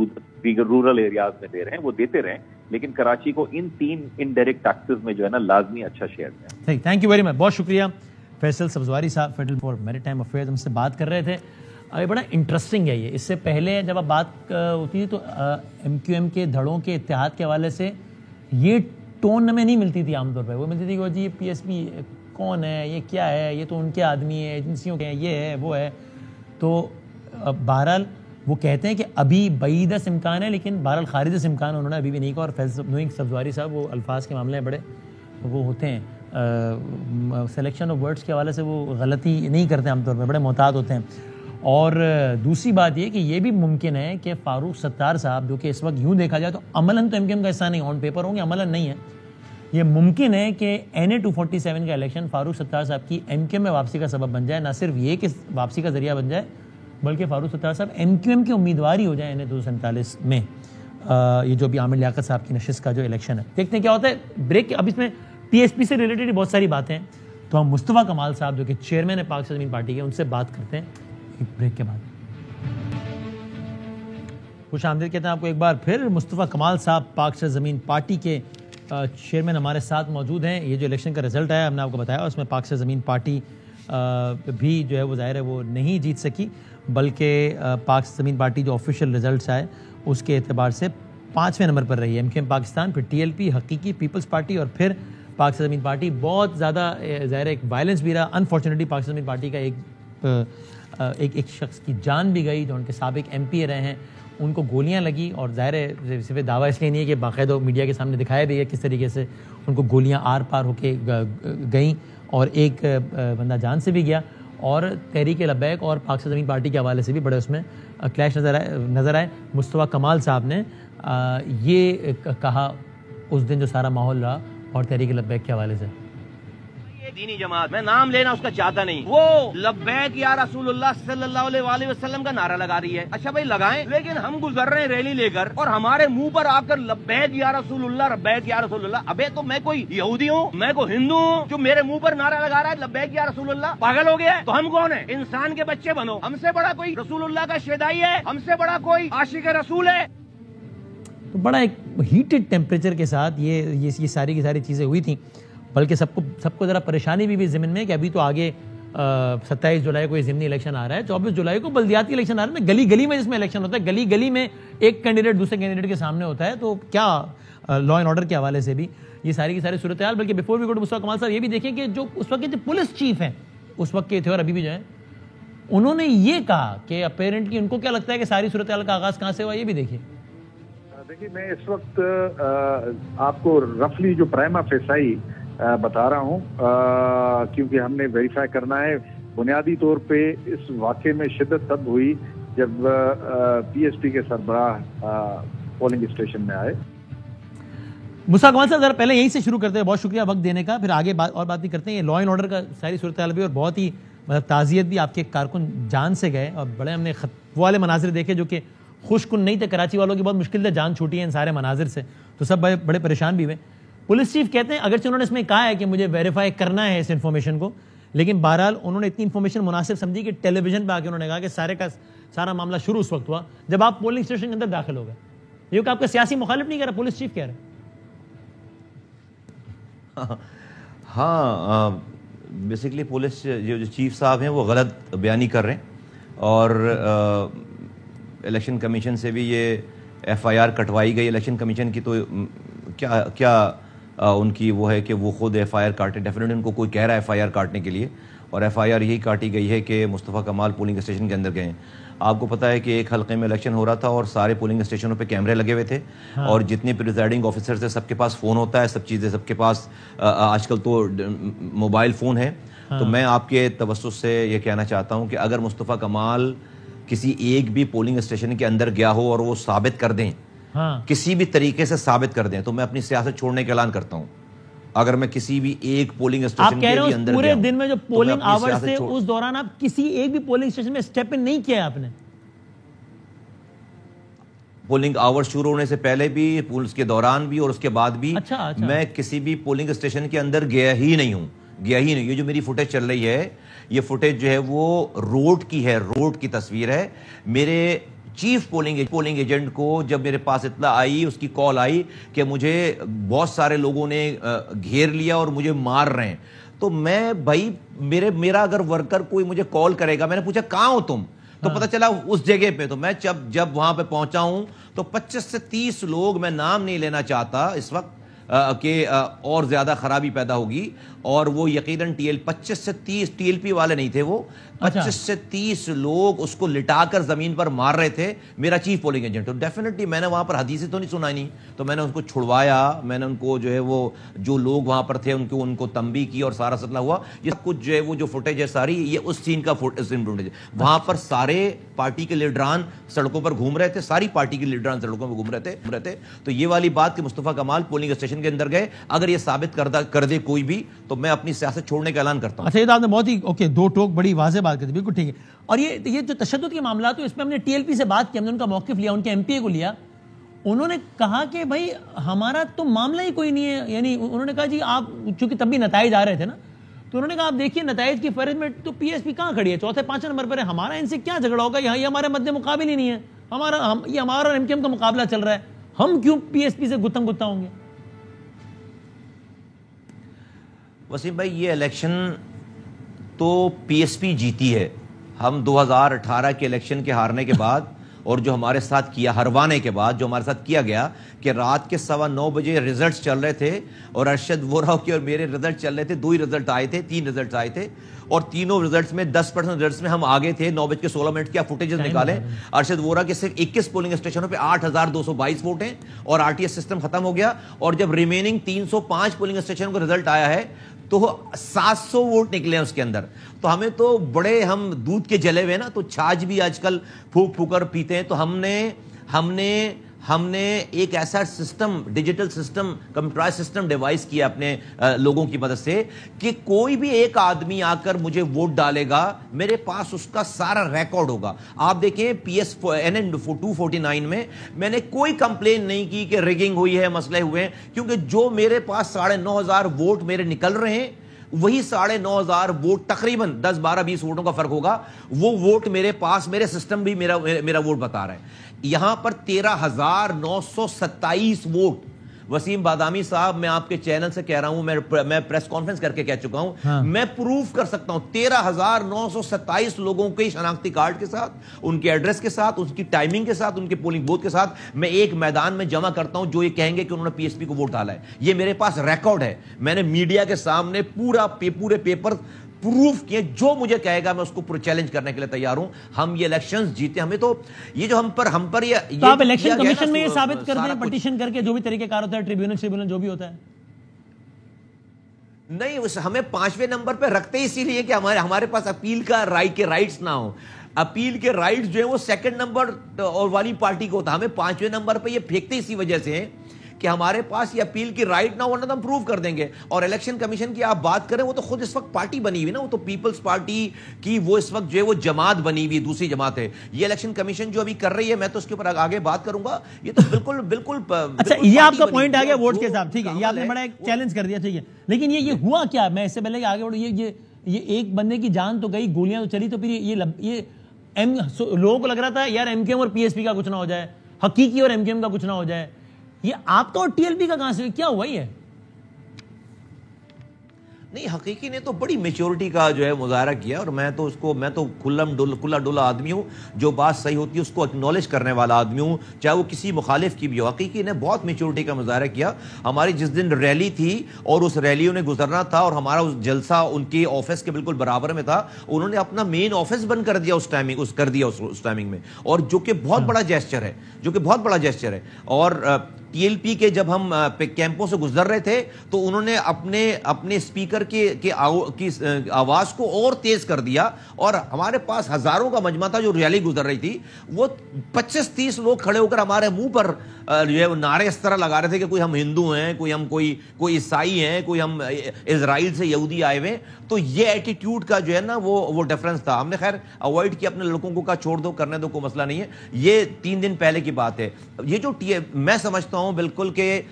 دیگر رورل ایریاز میں دے رہے ہیں وہ دیتے رہیں، لیکن کراچی کو ان 3 انڈائریکٹ ٹیکسز میں جو ہے نا لازمی اچھا شیئر دیں. Thank you very much. بہت شکریہ فیصل سبزواری صاحب، فیڈرل فار میریٹائم افیئرز، ہم سے بات کر رہے تھے. یہ بڑا انٹرسٹنگ ہے. یہ اس سے پہلے جب اب بات ہوتی تھی تو MQM کے دھڑوں کے اتحاد کے حوالے سے یہ ٹون ہمیں نہیں ملتی تھی عام طور پہ. وہ ملتی تھی کہ جی یہ PSP کون ہے، یہ کیا ہے، یہ تو ان کے آدمی ہے، ایجنسیوں کے ہیں، یہ ہے وہ ہے. تو بہرحال وہ کہتے ہیں کہ ابھی بعید از امکان ہے، لیکن بہرحال خارج از امکان انہوں نے ابھی بھی نہیں کہا. اور فیصل سبزواری صاحب وہ الفاظ کے معاملے میں بڑے وہ ہوتے ہیں، سلیکشن آف ورڈس کے حوالے سے وہ غلطی نہیں کرتے عام طور پہ، بڑے محتاط ہوتے ہیں. اور دوسری بات یہ کہ یہ بھی ممکن ہے کہ فاروق ستار صاحب، جو کہ اس وقت یوں دیکھا جائے تو عملاً تو MQM کا حصہ نہیں، آن پیپر ہوں گے، عملاً نہیں ہے. یہ ممکن ہے کہ NA 247 کا الیکشن فاروق ستار صاحب کی MQM میں واپسی کا سبب بن جائے. نہ صرف یہ کہ واپسی کا ذریعہ بن جائے، بلکہ فاروق ستار صاحب MQM کے امیدوار ہی ہو جائیں NA 247 میں. یہ جو بھی عامر لیاقت صاحب کی نشست کا جو الیکشن ہے، دیکھتے ہیں کیا ہوتا ہے. بریک. اب اس میں PSP سے ریلیٹڈ بہت ساری باتیں ہیں، تو ہم مصطفیٰ کمال صاحب جو کہ چیئرمین ہے پاک زمین پارٹی کے، ان سے بات کرتے ہیں ایک بریک کے بعد. خوش آمدید کہتے ہیں آپ کو ایک بار پھر. مصطفیٰ کمال صاحب پاک سرزمین پارٹی کے چیئرمین ہمارے ساتھ موجود ہیں. یہ جو الیکشن کا رزلٹ آیا ہم نے آپ کو بتایا, اس میں پاک سرزمین پارٹی بھی جو ہے وہ ظاہر ہے وہ نہیں جیت سکی, بلکہ پاک سرزمین پارٹی جو آفیشیل رزلٹس آئے اس کے اعتبار سے 5ویں نمبر پر رہی ہے. MKM پاکستان, پھر TLP, حقیقی پیپلز پارٹی اور پھر پاک سرزمین پارٹی. بہت زیادہ ظاہر ایک وائلنس بھی رہا. انفارچونیٹلی پاک سرزمین پارٹی کا ایک شخص کی جان بھی گئی جو ان کے سابق MP رہے ہیں, ان کو گولیاں لگی, اور ظاہر ہے صرف دعویٰ اس لیے نہیں ہے کہ باقاعدہ میڈیا کے سامنے دکھایا بھی ہے کس طریقے سے ان کو گولیاں آر پار ہو کے گئیں, اور ایک بندہ جان سے بھی گیا. اور تحریک لبیک اور پاک سرزمین پارٹی کے حوالے سے بھی بڑے اس میں کلیش نظر آئے. مصطفیٰ کمال صاحب نے یہ کہا اس دن جو سارا ماحول رہا اور تحریک لبیک کے حوالے سے. دینی جماعت, میں نام لینا اس کا چاہتا نہیں, وہ لبیک یا رسول اللہ صلی اللہ علیہ وسلم کا نعرہ لگا رہی ہے. اچھا بھائی لگائیں, لیکن ہم گزر رہے ہیں ریلی لے کر اور ہمارے منہ پر آ کر لبیک یا رسول اللہ, لبیک یا رسول اللہ. ابے تو میں کوئی یہودی ہوں, میں کوئی ہندو ہوں جو میرے منہ پر نعرہ لگا رہا ہے لبیک یا رسول اللہ؟ پاگل ہو گیا ہے. تو ہم کون ہیں؟ انسان کے بچے بنو. ہم سے بڑا کوئی رسول اللہ کا شیدائی ہے؟ ہم سے بڑا کوئی عاشق رسول ہے؟ تو بڑا ایک ہیٹڈ ٹیمپریچر کے ساتھ یہ ساری کی ساری چیزیں ہوئی تھیں. بلکہ سب کو ذرا پریشانی بھی ضمن میں کہ ابھی تو آگے 27 جولائی کو یہ ضمنی الیکشن آ رہا ہے, 24 جولائی کو بلدیاتی الیکشن آ رہا ہے. گلی گلی میں جس میں الیکشن ہوتا ہے, گلی گلی میں ایک کینڈیڈیٹ دوسرے کینڈیڈیٹ کے سامنے ہوتا ہے, تو کیا لا اینڈ آرڈر کے حوالے سے بھی یہ ساری کی ساری صورتحال. بلکہ بیفور وی گو ٹو مصطفیٰ کمال صاحب, یہ بھی دیکھیں کہ جو اس وقت کے پولیس چیف ہیں, اس وقت کے تھے اور ابھی بھی جو ہیں, انہوں نے یہ کہا کہ اپیرنٹلی ان کو کیا لگتا ہے کہ ساری صورتحال کا آغاز کہاں سے ہوا, یہ بھی دیکھیے. دیکھیے میں اس وقت آپ کو رفلی جو پرائما فیسائی بتا رہا ہوں, کیونکہ ہم نے ویریفائی کرنا ہے. بنیادی طور پہ اس واقعے میں شدت تب ہوئی جب PSP کے سربراہ پولنگ اسٹیشن میں آئے. مصطفیٰ کمال صاحب ذرا پہلے یہیں سے شروع کرتے ہیں, بہت شکریہ وقت دینے کا, پھر آگے اور بات بھی کرتے ہیں. یہ لا اینڈ آرڈر کا ساری صورتحال بھی, اور بہت ہی تعزیت بھی, آپ کے کارکن جان سے گئے اور بڑے ہم نے وہ والے مناظر دیکھے جو کہ خوش کن نہیں تھے. کراچی والوں کی بہت مشکل سے جان چھوٹی ہے ان سارے مناظر سے, تو سب بڑے پریشان بھی ہوئے. پولیس چیف کہتے ہیں اگرچہ انہوں نے اس میں کہا ہے کہ مجھے ویریفائی کرنا ہے اس انفارمیشن کو, لیکن بہرحال انہوں نے اتنی انفارمیشن مناسب سمجھی کہ ٹیلی ویژن پہ آ کے انہوں نے کہا کہ سارا معاملہ شروع اس وقت ہوا جب آپ پولنگ اسٹیشن کے اندر داخل ہو گئے. یہ کہ آپ کا سیاسی مخالف نہیں کہہ رہا, پولیس چیف کہہ رہے. ہاں بیسکلی پولیس جو چیف صاحب ہیں وہ غلط بیانی کر رہے ہیں, اور الیکشن کمیشن سے بھی یہ FIR کٹوائی گئی. الیکشن کمیشن کی تو کیا ان کی وہ ہے کہ وہ خود FIR کاٹے, ڈیفینیٹلی ان کو کوئی کہہ رہا ہے FIR کاٹنے کے لیے, اور FIR یہی کاٹی گئی ہے کہ مصطفیٰ کمال پولنگ اسٹیشن کے اندر گئے ہیں. آپ کو پتہ ہے کہ ایک حلقے میں الیکشن ہو رہا تھا اور سارے پولنگ اسٹیشنوں پہ کیمرے لگے ہوئے تھے, اور جتنے پریزائڈنگ آفیسر تھے سب کے پاس فون ہوتا ہے, سب چیزیں سب کے پاس آج کل تو موبائل فون ہے. تو میں آپ کے توسط سے یہ کہنا چاہتا ہوں کہ اگر مصطفیٰ کمال کسی ایک بھی پولنگ اسٹیشن کے اندر گیا ہو اور وہ ثابت کر دیں, کسی بھی طریقے سے ثابت کر دیں, تو میں اپنی سیاست چھوڑنے کا اعلان کرتا ہوں. اگر میں کسی بھی ایک پولنگ اسٹیشن کے بھی اندر پورے دن میں جو پولنگ آور سے اس دوران آپ کسی ایک بھی پولنگ اسٹیشن میں اسٹیپ ان نہیں کیا آپ نے؟ پولنگ آور شروع ہونے سے پہلے بھی, پولس کے دوران بھی, اور اس کے بعد بھی میں کسی بھی پولنگ اسٹیشن کے اندر گیا ہی نہیں ہوں. یہ جو میری فوٹیج چل رہی ہے, یہ فوٹیج جو ہے وہ روڈ کی ہے, روڈ کی تصویر ہے. میرے چیف پولنگ ایجنٹ کو جب میرے پاس اطلاع آئی, اس کی کال آئی کہ مجھے بہت سارے لوگوں نے گھیر لیا اور مجھے مار رہے ہیں, تو میں بھائی میرا اگر ورکر کوئی مجھے کال کرے گا, میں نے پوچھا کہاں ہو تم, تو پتہ چلا اس جگہ پہ. تو میں جب وہاں پہ پہنچا ہوں تو 25 سے 30 لوگ, میں نام نہیں لینا چاہتا اس وقت کہ اور زیادہ خرابی پیدا ہوگی, اور وہ یقیناً 25 سے 30 TLP والے نہیں تھے, وہ 25 سے 30 لوگ اس کو لٹا کر زمین پر مار رہے تھے, میرا چیف پولنگ ایجنٹ. تو ڈیفینیٹلی میں نے وہاں پر حدیثیں تو نہیں سنائی نہیں, تو میں نے ان کو چھڑوایا, میں نے ان کو جو ہے وہ جو لوگ وہاں پر تھے ان کو تنبیہ کی, اور سارا سلسلہ ہوا. یہ کچھ جو ہے وہ جو فوٹیج ہے ساری, یہ اس سین کا فوٹیج ہے. وہاں پر سارے پارٹی کے لیڈران سڑکوں پر گھوم رہے تھے, ساری پارٹی کے لیڈران سڑکوں پر گھوم رہے تھے. تو یہ والی بات کہ مصطفیٰ کمال پولنگ اسٹیشن کے اندر گئے, اگر یہ ثابت کر دے کوئی بھی, تو میں اپنی سیاست چھوڑنے کا اعلان کرتا ہوں. اچھا, یہ تو آپ نے بہت ہی دو ٹوک بڑی واضح بات کر دی, بالکل ٹھیک ہے. اور یہ جو تشدد کے معاملات ہیں اس میں ہم نے TLP سے بات کی, ہم نے ان کا موقف لیا, ان کے MPA کو لیا. انہوں نے کہا کہ بھائی ہمارا تو معاملہ ہی کوئی نہیں ہے, یعنی انہوں نے کہا جی آپ چونکہ تب بھی نتائج آ رہے تھے نا, تو انہوں نے کہا آپ دیکھیے نتائج کی فہرست میں تو PSP کہاں کھڑی ہے, 4تھے 5 نمبر پر ہے, ہمارا ان سے کیا جھگڑا ہوگا, یہاں یہ ہمارے مد مقابل ہی نہیں ہے, یہ ہمارا اور MKM کا مقابلہ چل رہا ہے, ہم کیوں PSP سے گتم گتا ہوں گے؟ وسیم بھائی, یہ الیکشن تو PSP جیتی ہے. ہم 2018 کے الیکشن کے ہارنے کے بعد اور جو ہمارے ساتھ کیا, ہروانے کے بعد جو ہمارے ساتھ کیا گیا کہ رات کے 9:15 بجے ریزلٹس چل رہے تھے اور ارشد وورا کے اور میرے ریزلٹ چل رہے تھے, 2 ہی ریزلٹ آئے تھے, 3 ریزلٹ آئے تھے اور تینوں ریزلٹس میں 10% ریزلٹس میں ہم آگے تھے. 9:16 کیا فوٹیجز نکالے, ارشد وورا کے صرف 21 پولنگ اسٹیشنوں پہ 8,222 ووٹ ہیں اور RTS سسٹم ختم ہو گیا. اور جب ریمیننگ 305 پولنگ اسٹیشنوں کا ریزلٹ آیا ہے تو 700 ووٹ نکلے ہیں اس کے اندر. تو ہمیں تو بڑے, ہم دودھ کے جلے ہوئے نا, تو چھاچ بھی آج کل پھونک پھونک کر پیتے ہیں. تو ہم نے ایک ایسا system, digital system, computerise system device کیا اپنے لوگوں کی مدد سے کہ کوئی بھی ایک آدمی آ کر مجھے ووٹ ڈالے گا, میرے پاس اس کا سارا ریکارڈ ہوگا. آپ دیکھیں PSN 249 میں نے کوئی کمپلین نہیں کی کہ ریگنگ ہوئی ہے, مسئلے ہوئے ہیں, کیونکہ جو میرے پاس 9,500 ووٹ میرے نکل رہے ہیں وہی 9,500 ووٹ, تقریباً 10, 12, 20 ووٹوں کا فرق ہوگا, وہ ووٹ میرے پاس, میرے سسٹم بھی میرا ووٹ بتا رہا ہے. یہاں پر 13,927 ووٹ. وسیم بادامی صاحب, میں آپ کے چینل سے کہہ رہا ہوں, میں پریس کانفرنس کر کے کہہ چکا ہوں, میں پروف کر سکتا ہوں 13,927 لوگوں کے شناختی کارڈ کے ساتھ, ان کے ایڈریس کے ساتھ, ان کی ٹائمنگ کے ساتھ, ان کے پولنگ بوتھ کے ساتھ میں ایک میدان میں جمع کرتا ہوں جو یہ کہیں گے کہ انہوں نے PSP کو ووٹ ڈالا ہے. یہ میرے پاس ریکارڈ ہے, میں نے میڈیا کے سامنے پورے پیپر پروف کیے. جو مجھے کہے گا میں اس کو پورا چیلنج کرنے کے لیے تیار ہوں. ہم یہ الیکشنز جیتے, ہمیں تو یہ جو ہم پر یہ تو آپ الیکشن کمیشن میں یہ ثابت کر دیں, پٹیشن کر کے, جو بھی طریقہ کار ہوتا ہے, ٹریبیونل جو بھی ہوتا ہے. نہیں, ہمیں 5ویں نمبر پہ رکھتے اسی لیے کہ ہمارے پاس اپیل کا رائٹس نہ ہو. اپیل کے رائٹس جو ہیں وہ 2nd نمبر اور والی پارٹی کو ہوتا ہے. ہمیں 5ویں نمبر پہ یہ پھینکتے اسی وجہ سے ہیں کہ ہمارے پاس یہ اپیل کی رائٹ نہ ہونا تو ہم پروف کر دیں گے. اور الیکشن کمیشن کی آپ بات کریں, وہ تو خود اس وقت پارٹی بنی ہوئی نا, وہ تو پیپلز پارٹی کی وہ اس وقت جو ہے وہ جماعت بنی ہوئی, دوسری جماعت ہے. یہ الیکشن کمیشن جو ابھی کر رہی ہے, میں تو اس کے اوپر آگے بات کروں گا, یہ تو بالکل اچھا, یہ آپ کا پوائنٹ آ گیا ووٹ کے حساب, ٹھیک ہے, یہ آپ نے بڑا ایک چیلنج کر دیا, ٹھیک ہے, لیکن یہ ہوا کیا؟ میں اس سے پہلے آگے بڑھوں, یہ ایک بندے کی جان تو گئی, گولیاں تو چلی, تو پھر یہ لوگوں کو لگ رہا تھا یار MKM اور PSP کا کچھ نہ ہو جائے, حقیقی اور MKM کا کچھ نہ ہو جائے. یہ آپ کا اور TLP کا کہاں سے کیا ہوا ہی ہے؟ نہیں, حقیقی نے تو بڑی میچورٹی کا جو ہے مظاہرہ کیا, اور میں تو کھلا ڈلا آدمی ہوں, جو بات صحیح ہوتی ہے اس کو اکنالج کرنے والا آدمی ہوں, چاہے وہ کسی مخالف کی بھی ہو. حقیقی نے بہت میچورٹی کا مظاہرہ کیا. ہماری جس دن ریلی تھی اور اس ریلیوں نے گزرنا تھا اور ہمارا اس جلسہ ان کے آفس کے بالکل برابر میں تھا, انہوں نے اپنا مین آفس بند کر دیا اس ٹائمنگ میں, اور جو کہ بہت بڑا جیسچر ہے. اور TLP کے جب ہم کیمپوں سے گزر رہے تھے تو انہوں نے اپنے اسپیکر کی آواز کو اور تیز کر دیا, اور ہمارے پاس ہزاروں کا مجمع تھا جو ریلی گزر رہی تھی, وہ 25-30 لوگ کھڑے ہو کر ہمارے منہ پر جو ہے نعرے اس طرح لگا رہے تھے کہ کوئی ہم ہندو ہیں, کوئی عیسائی ہیں, کوئی ہم اسرائیل سے یہودی آئے ہوئے. تو یہ ایٹیٹیوڈ کا جو ہے نا وہ ڈفرنس تھا. ہم نے خیر اوائڈ کیا, اپنے لڑکوں کو کہا چھوڑ دو, کرنے دو, کوئی مسئلہ نہیں ہے. یہ 3 دن پہلے کی بات ہے. یہ جو میں سمجھتا ہوں بالکل کہ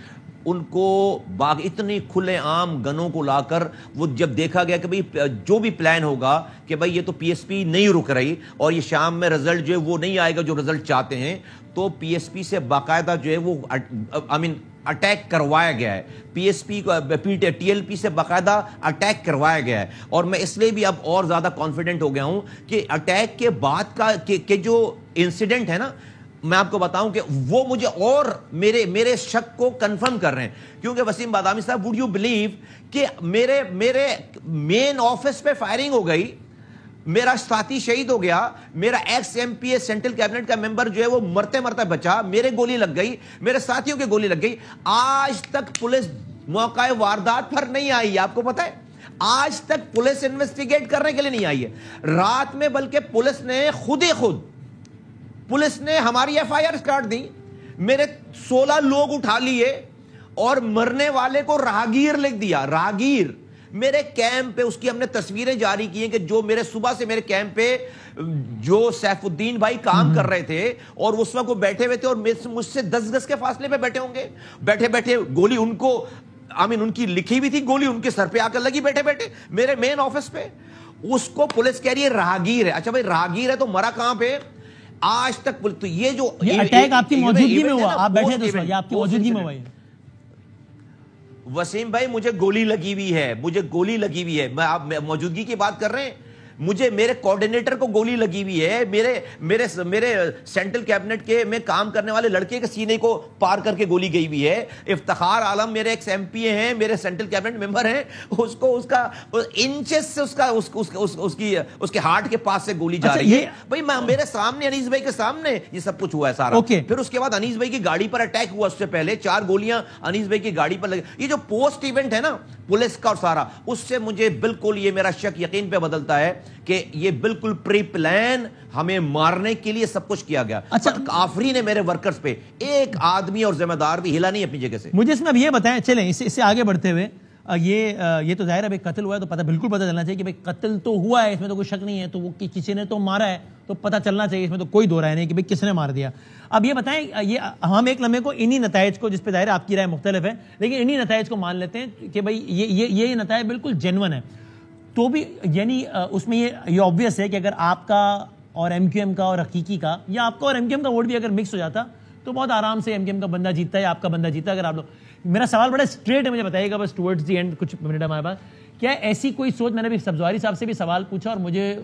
ان کو اتنی کھلے عام گنوں کو لا کر وہ جب دیکھا گیا کہ بھئی جو بھی پلان ہوگا کہ بھئی یہ تو PSP نہیں رک رہی اور یہ شام میں رزلٹ جو ہے وہ نہیں آئے گا جو رزلٹ چاہتے ہیں, تو PSP سے باقاعدہ جو ہے وہ اٹیک کروایا گیا ہے. PSP کو TLP سے باقاعدہ اٹیک کروایا گیا ہے. اور میں اس لیے بھی اب اور زیادہ کانفیڈنٹ ہو گیا ہوں کہ اٹیک کے بعد کا کہ جو انسیڈنٹ ہے نا, میں آپ کو بتاؤں کہ وہ مجھے اور میرے شک کو کنفرم کر رہے ہیں. کیونکہ وسیم بادامی صاحب, وڈ یو بلیو کہ میرے مین آفس پہ فائرنگ ہو گئی, میرا ساتھی شہید ہو گیا, میرا ایکس MP سینٹرل کیبنٹ کا ممبر جو ہے وہ مرتے بچا, میرے گولی لگ گئی, میرے ساتھیوں کے گولی لگ گئی. آج تک پولیس موقع واردات پر نہیں آئی. آپ کو پتہ ہے آج تک پولیس انویسٹیگیٹ کرنے کے لیے نہیں آئی ہے. رات میں بلکہ پولیس نے پولیس نے ہماری FIR کاٹ دی, میرے 16 لوگ اٹھا لیے اور مرنے والے کو راہگیر لکھ دیا. راہگیر میرے کیمپ پہ, اس کی ہم نے تصویریں جاری کی ہیں کہ جو صبح سے میرے کیمپ پہ جو سیف الدین بھائی کام کر رہے تھے اور اس وقت وہ بیٹھے ہوئے تھے اور مجھ سے 10 گز کے فاصلے پہ بیٹھے ہوں گے, بیٹھے گولی ان کو ان کی لکھی ہوئی تھی, گولی ان کے سر پہ آ کر لگی بیٹھے میرے مین آفس پہ. اس کو پولیس کہہ رہی ہے راہگیر ہے. اچھا بھائی راہگیر ہے تو مرا کہاں پہ؟ آج تک تو یہ جو اٹیک آپ کی موجودگی میں ہوا, آپ بیٹھے تھے, یہ آپ کی موجودگی میں ہوا. وسیم بھائی مجھے گولی لگی ہوئی ہے, مجھے گولی لگی ہوئی ہے. میں آپ موجودگی کی بات کر رہے ہیں, مجھے میرے کوارڈینیٹر کو گولی لگی ہوئی ہے, میرے سینٹرل کیبنٹ کے میں کام کرنے والے لڑکے کے سینے کو پار کر کے گولی گئی ہوئی ہے. افتخار عالم میرے ایکس ایم پی ہیں, میرے سینٹرل کیبنٹ ممبر ہیں, اس کو اس کا انچز سے اس کے ہارٹ کے پاس سے گولی جا رہی ہے. بھائی میرے سامنے, انیس بھائی کے سامنے یہ سب کچھ ہوا ہے سارا. پھر اس کے بعد انیس بھائی کی گاڑی پر اٹیک ہوا, اس سے پہلے 4 گولیاں انیس بھائی کی گاڑی پر لگی. یہ جو پوسٹ ایونٹ ہے نا پولیس کا اور سارا, اس سے مجھے بالکل یہ میرا شک یقین پہ بدلتا ہے کہ یہ بالکل پری پلان ہمیں مارنے کے لیے سب کچھ کیا گیا. آفرین ہے میرے ورکرز پہ, ایک آدمی اور ذمہ دار بھی ہلا نہیں اپنی جگہ سے. مجھے اس میں اب یہ بتائیں, چلیں اس سے آگے بڑھتے ہوئے, یہ تو ظاہر ہے قتل ہوا ہے تو بالکل پتہ چلنا چاہیے کہ بھائی قتل تو ہوا ہے, اس میں تو کوئی شک نہیں ہے, تو وہ کسی نے تو مارا ہے تو پتہ چلنا چاہیے, اس میں تو کوئی دو رائے نہیں کہ بھائی کس نے مار دیا. اب یہ بتائیں, یہ ہم ایک لمحے کو انہی نتائج کو, جس پہ ظاہر آپ کی رائے مختلف ہے, لیکن انہی نتائج کو مان لیتے ہیں کہ بھائی یہ نتائج بالکل جینون ہے, تو بھی یعنی اس میں یہ obvious ہے کہ اگر آپ کا اور ایم کیو ایم کا اور حقیقی کا, یا آپ کا اور ایم کیو ایم کا ووٹ بھی اگر مکس ہو جاتا تو بہت آرام سے ایم کیو ایم کا بندہ جیتتا ہے یا آپ کا بندہ جیتا. اگر آپ لوگ, میرا سوال بڑا اسٹریٹ ہے, مجھے بتائیے گا بس ٹورڈز دی اینڈ, کچھ منٹ ہمارے پاس, کیا ایسی کوئی سوچ, میں نے بھی سبزواری صاحب سے بھی سوال پوچھا اور مجھے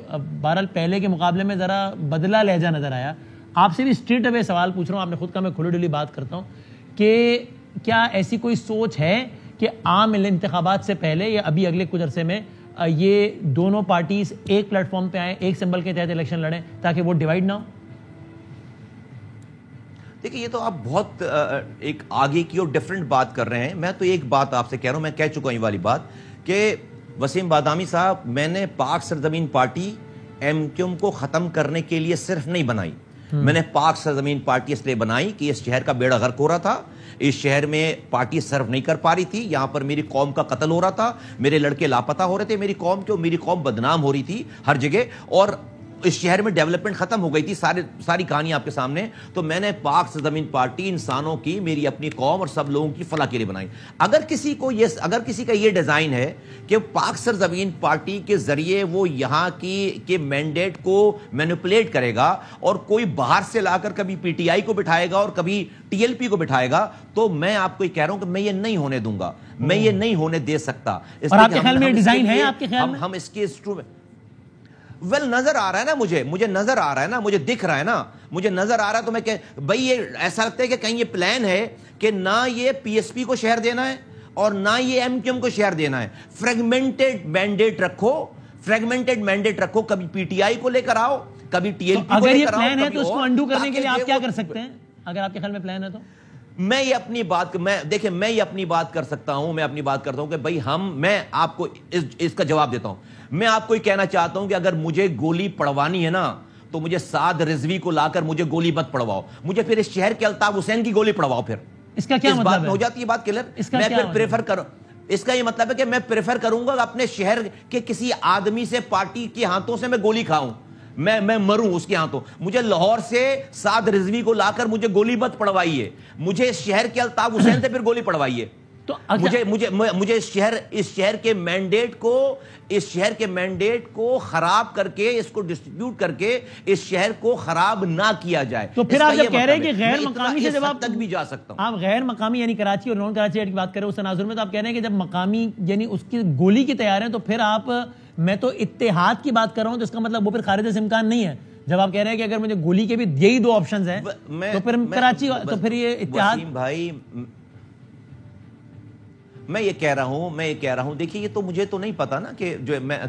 بہرحال پہلے کے مقابلے میں ذرا بدلا لہجہ نظر آیا, آپ سے بھی اسٹریٹ اوے سوال پوچھ رہا ہوں, آپ نے خود کا, میں کھلی ڈلی بات کرتا ہوں, کہ کیا ایسی کوئی سوچ ہے کہ عام انتخابات سے پہلے یا ابھی اگلے کچھ عرصے میں یہ دونوں پارٹیز ایک پلیٹ فارم پہ آئیں, ایک سمبل کے تحت الیکشن لڑیں تاکہ وہ ڈیوائیڈ نہ ہو؟ دیکھیں یہ تو آپ بہت ایک آگے کی اور ڈیفرنٹ بات کر رہے ہیں. میں تو ایک بات آپ سے کہہ رہا ہوں, میں کہہ چکا ہوں یہ والی بات, کہ وسیم بادامی صاحب, میں نے پاک سرزمین پارٹی ایم کیو ایم کو ختم کرنے کے لیے صرف نہیں بنائی, میں نے پاک سرزمین پارٹی اس لیے بنائی کہ اس شہر کا بیڑا غرق ہو رہا تھا, اس شہر میں پارٹی سرو نہیں کر پا رہی تھی, یہاں پر میری قوم کا قتل ہو رہا تھا, میرے لڑکے لاپتہ ہو رہے تھے میری قوم کے, میری قوم بدنام ہو رہی تھی ہر جگہ, اور اس شہر میں ڈیولپمنٹ ختم ہو گئی تھی, ساری کہانی آپ کے سامنے. تو میں نے پاک سرزمین پارٹی انسانوں کی, میری اپنی قوم اور سب لوگوں کی فلاح کے لیے بنائی. اگر کسی کا یہ ڈیزائن ہے کہ پاک سرزمین پارٹی کے ذریعے وہ یہاں کی مینڈیٹ کو مینیپولیٹ کرے گا اور کوئی باہر سے لا کر کبھی پی ٹی آئی کو بٹھائے گا اور کبھی ٹی ایل پی کو بٹھائے گا, تو میں آپ کو یہ کہہ رہا ہوں کہ میں یہ نہیں ہونے دوں گا, میں یہ نہیں ہونے دے سکتا. اور آپ کے خیال میں ڈیزائن ہے, آپ کے خیال میں ہم اس کے نظر آ رہا ہے نا, مجھے نظر آ رہا ہے نا, مجھے دکھ رہا ہے نا, مجھے نظر آ رہا ہے, تو میں کہ بھائی یہ ایسا لگتا ہے کہ کہیں یہ پلان ہے کہ نہ یہ پی ایس پی کو شہر دینا ہے اور نہ یہ ایم کیو ایم کو شہر دینا ہے. فریگمنٹڈ مینڈیٹ رکھو, کبھی پی ٹی آئی کو لے کر آؤ, کبھی ٹی ایل پی کو لے کر آؤ. اگر یہ پلان ہے تو اس کو انڈو کرنے کے لیے آپ کیا کر سکتے ہیں, اگر آپ کے خیال میں پلان ہے تو؟ میں یہ اپنی بات کر سکتا ہوں, میں اپنی بات کرتا ہوں کہ بھائی میں آپ کو اس کا جواب دیتا ہوں. میں آپ کو یہ کہنا چاہتا ہوں کہ اگر مجھے گولی پڑوانی ہے نا تو مجھے سعد رضوی کو لا کر مجھے گولی مت پڑواؤ, مجھے پھر اس شہر کے الطاف حسین کی گولی پڑواؤ. پھر اس کا کیا مطلب ہے؟ ہو جاتی ہے بات کلیئر. میں پھر پریفر کروں, اس کا یہ مطلب ہے کہ میں پریفر کروں گا اپنے شہر کے کسی آدمی سے, پارٹی کے ہاتھوں سے میں گولی کھاؤں, میں مروں اس کے ہاتھوں. مجھے لاہور سے سعد رضوی کو لا کر مجھے گولی مت پڑوائیے, مجھے اس شہر کے الطاف حسین سے پھر گولی پڑوائیے. تو مجھے اس شہر کے مینڈیٹ کو خراب کر کے, اس کو ڈسٹریبیوٹ کر کے اس شہر کو خراب نہ کیا جائے. تو پھر آپ جب کہہ رہے ہیں کہ غیر مقامی سے, جب آپ تک بھی جا سکتا ہوں, آپ غیر مقامی یعنی کراچی اور نان کراچی کی بات کریں اس تناظر میں, تو آپ کہہ رہے ہیں کہ جب مقامی یعنی اس کی گولی کی تیار ہیں, تو پھر آپ, میں تو اتحاد کی بات کر رہا ہوں, تو اس کا مطلب وہ پھر خارج سے امکان نہیں ہے. جب آپ کہہ رہے ہیں کہ اگر مجھے گولی کے بھی یہی 2 آپشنز ہیں تو پھر کراچی, تو پھر یہ اتحاد. بھائی میں یہ کہہ رہا ہوں, دیکھیے یہ تو مجھے تو نہیں پتا نا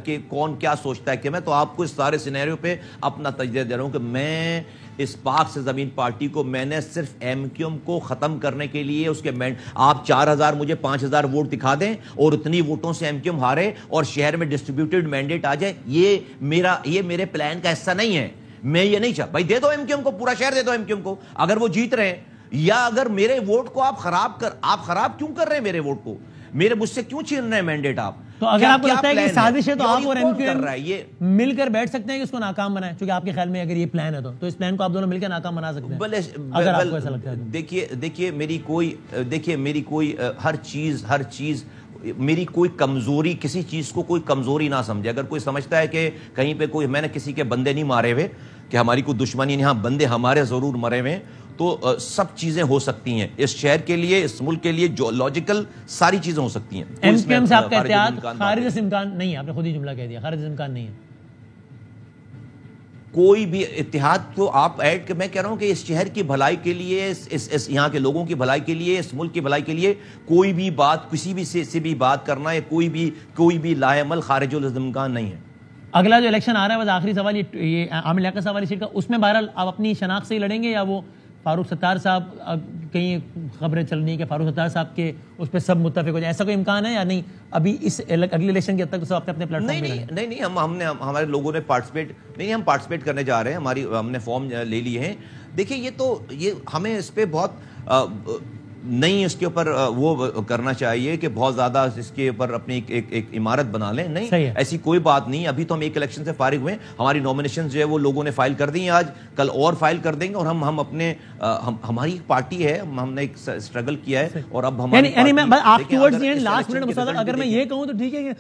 کہ کون کیا سوچتا ہے, کہ میں تو آپ کو اس سارے سینیریو پہ اپنا تجزیہ دے رہا ہوں کہ میں اس پاک سے زمین پارٹی کو, میں نے صرف ایم کیو ایم کو ختم کرنے کے لیے اس کے آپ 4000 مجھے 5000 ووٹ دکھا دیں اور اتنی ووٹوں سے ایم کیو ایم ہارے اور شہر میں ڈسٹریبیوٹیڈ مینڈیٹ آ جائے, یہ میرے پلان کا حصہ نہیں ہے. میں یہ نہیں چاہتا. بھائی دے دو ایم کیو ایم کو, پورا شہر دے دو ایم کیو ایم کو اگر وہ جیت رہے ہیں, یا اگر میرے ووٹ کو آپ خراب کیوں کر رہے ہیں, میرے ووٹ کو مجھ سے کیوں چھین رہے ہیں مینڈیٹ آپ؟ تو اگر آپ کو لگتا ہے کہ سازش ہے تو آپ اور ایم کیو ایم مل کر بیٹھ سکتے ہیں کہ اس کو ناکام بنائیں, چونکہ آپ کے خیال میں اگر یہ پلان ہے تو اس پلان کو آپ دونوں مل کے ناکام بنا سکتے ہیں اگر آپ کو ایسا لگتا ہے. دیکھیے میری کوئی ہر چیز میری کوئی کمزوری, کسی چیز کو کوئی کمزوری نہ سمجھے. اگر کوئی سمجھتا ہے کہ کہیں پہ میں نے کسی کے بندے نہیں مارے ہوئے, کہ ہماری کوئی دشمنی نہیں, ہاں بندے ہمارے ضرور مرے ہوئے, تو سب چیزیں ہو سکتی ہیں اس شہر کے لیے, اس ملک کے لیے, جو لاجیکل ساری چیزیں ہو سکتی ہیں. ایم کیو ایم سے آپ کا اتحاد خارج سے امکان نہیں ہے, آپ نے خود ہی جملہ کہہ دیا, خارج سے امکان نہیں ہے کوئی بھی اتحاد. تو آپ ایڈ, میں کہہ رہا ہوں کہ اس شہر کی بھلائی کے لیے, اس یہاں کے لوگوں کی بھلائی کے لیے, اس ملک کی بھلائی کے لیے کوئی بھی بات, کسی بھی سے بھی بات کرنا ہے, کوئی بھی لا عمل خارج الامکان نہیں ہے. اگلا جو الیکشن آ رہا ہے, بس آخری سوال یہ عامر لیاقت صاحب والی سیٹ کا, اس میں بہرحال آپ اپنی شناخت سے ہی لڑیں گے, یا وہ فاروق ستار صاحب, کہیں خبریں چل رہی ہیں کہ فاروق ستار صاحب کے اس پہ سب متفق ہو جائے, ایسا کوئی امکان ہے یا نہیں ابھی اس اگلی الیکشن کے حد تک سب اپنے پلیٹ فارم پہ؟ نہیں, ہم نے ہمارے لوگوں نے ہم پارٹیسپیٹ کرنے جا رہے ہیں, ہم نے فارم لے لیے ہیں. دیکھیں یہ ہمیں اس پہ بہت نہیں اس کے اوپر وہ کرنا چاہیے کہ بہت زیادہ اس کے اوپر اپنی ایک عمارت بنا لیں, نہیں, ایسی کوئی بات نہیں. ابھی تو ہم ایک الیکشن سے فارغ ہوئے ہیں, ہماری نومینیشن جو ہے وہ لوگوں نے فائل کر دی ہیں, آج کل اور فائل کر دیں گے, اور ہم اپنے ہماری ایک پارٹی ہے, ہم نے ایک اسٹرگل کیا ہے, اور اب اگر میں یہ کہوں تو ٹھیک ہے کہ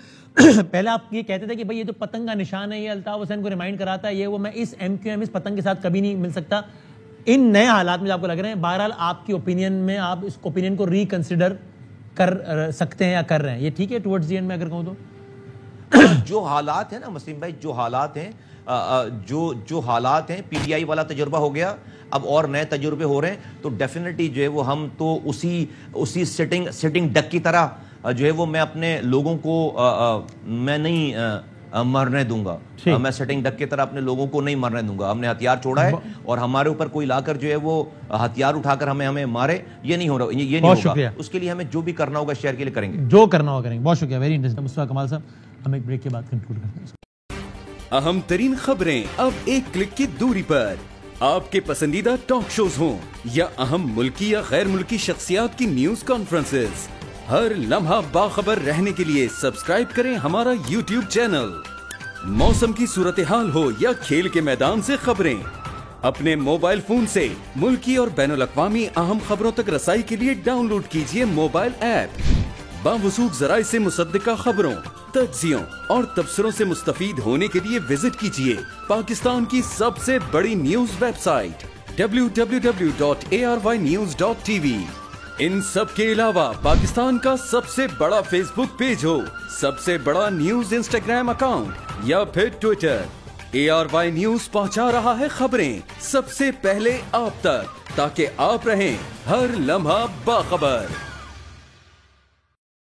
پہلے آپ یہ کہتے تھے کہ بھائی یہ تو پتنگ کا نشان ہے, یہ الطاف حسین کو ریمائنڈ کراتا ہے, یہ وہ, میں اس ایم کیو ایم اس پتنگ کے ساتھ کبھی نہیں مل سکتا. ان نئے حالات میں آپ کو لگ رہے ہیں, بہرحال آپ کی اوپینین میں آپ اس اوپینین کو ریکنسیڈر کر سکتے ہیں یا کر رہے ہیں, یہ ٹھیک ہے ٹورڈز دی اینڈ میں اگر کہوں تو؟ جو حالات ہیں نا مسلم بھائی, جو حالات ہیں, پی ٹی آئی والا تجربہ ہو گیا, اب اور نئے تجربے ہو رہے ہیں, تو ڈیفینیٹلی جو ہے وہ ہم تو اسی سٹنگ ڈک کی طرح جو ہے وہ میں اپنے لوگوں کو میں نہیں مرنے دوں گا, میں سٹنگ ڈک کی طرح اپنے لوگوں کو نہیں مرنے دوں گا. ہم نے ہتھیار چھوڑا ہے, اور ہمارے اوپر کوئی لا کر جو ہے وہ ہتھیار اٹھا کر ہمیں مارے, یہ نہیں ہو رہا, یہ نہیں ہوگا. اس کے لیے ہمیں جو بھی کرنا ہوگا شہر کے لیے کریں گے, جو کرنا ہوگا کریں گے. بہت شکریہ, ویری انٹرسٹنگ. مصطفیٰ کمال صاحب, ہم ایک بریک کے بعد کنکلوڈ کرتے ہیں. اہم ترین خبریں اب ایک کلک کی دوری پر, آپ کے پسندیدہ ٹاک شوز ہوں یا اہم ملکی یا غیر ملکی شخصیات کی نیوز کانفرنسز, ہر لمحہ باخبر رہنے کے لیے سبسکرائب کریں ہمارا یوٹیوب چینل. موسم کی صورتحال ہو یا کھیل کے میدان سے خبریں, اپنے موبائل فون سے ملکی اور بین الاقوامی اہم خبروں تک رسائی کے لیے ڈاؤن لوڈ کیجیے موبائل ایپ. باوثوق ذرائع سے مصدقہ خبروں, تجزیوں اور تبصروں سے مستفید ہونے کے لیے وزٹ کیجیے پاکستان کی سب سے بڑی نیوز ویب سائٹ www.arYnews.tv. ان سب کے علاوہ پاکستان کا سب سے بڑا فیس بک پیج ہو, سب سے بڑا نیوز انسٹاگرام اکاؤنٹ یا پھر ٹویٹر, ARY نیوز پہنچا رہا ہے خبریں سب سے پہلے آپ تک, تاکہ آپ رہیں ہر لمحہ باخبر.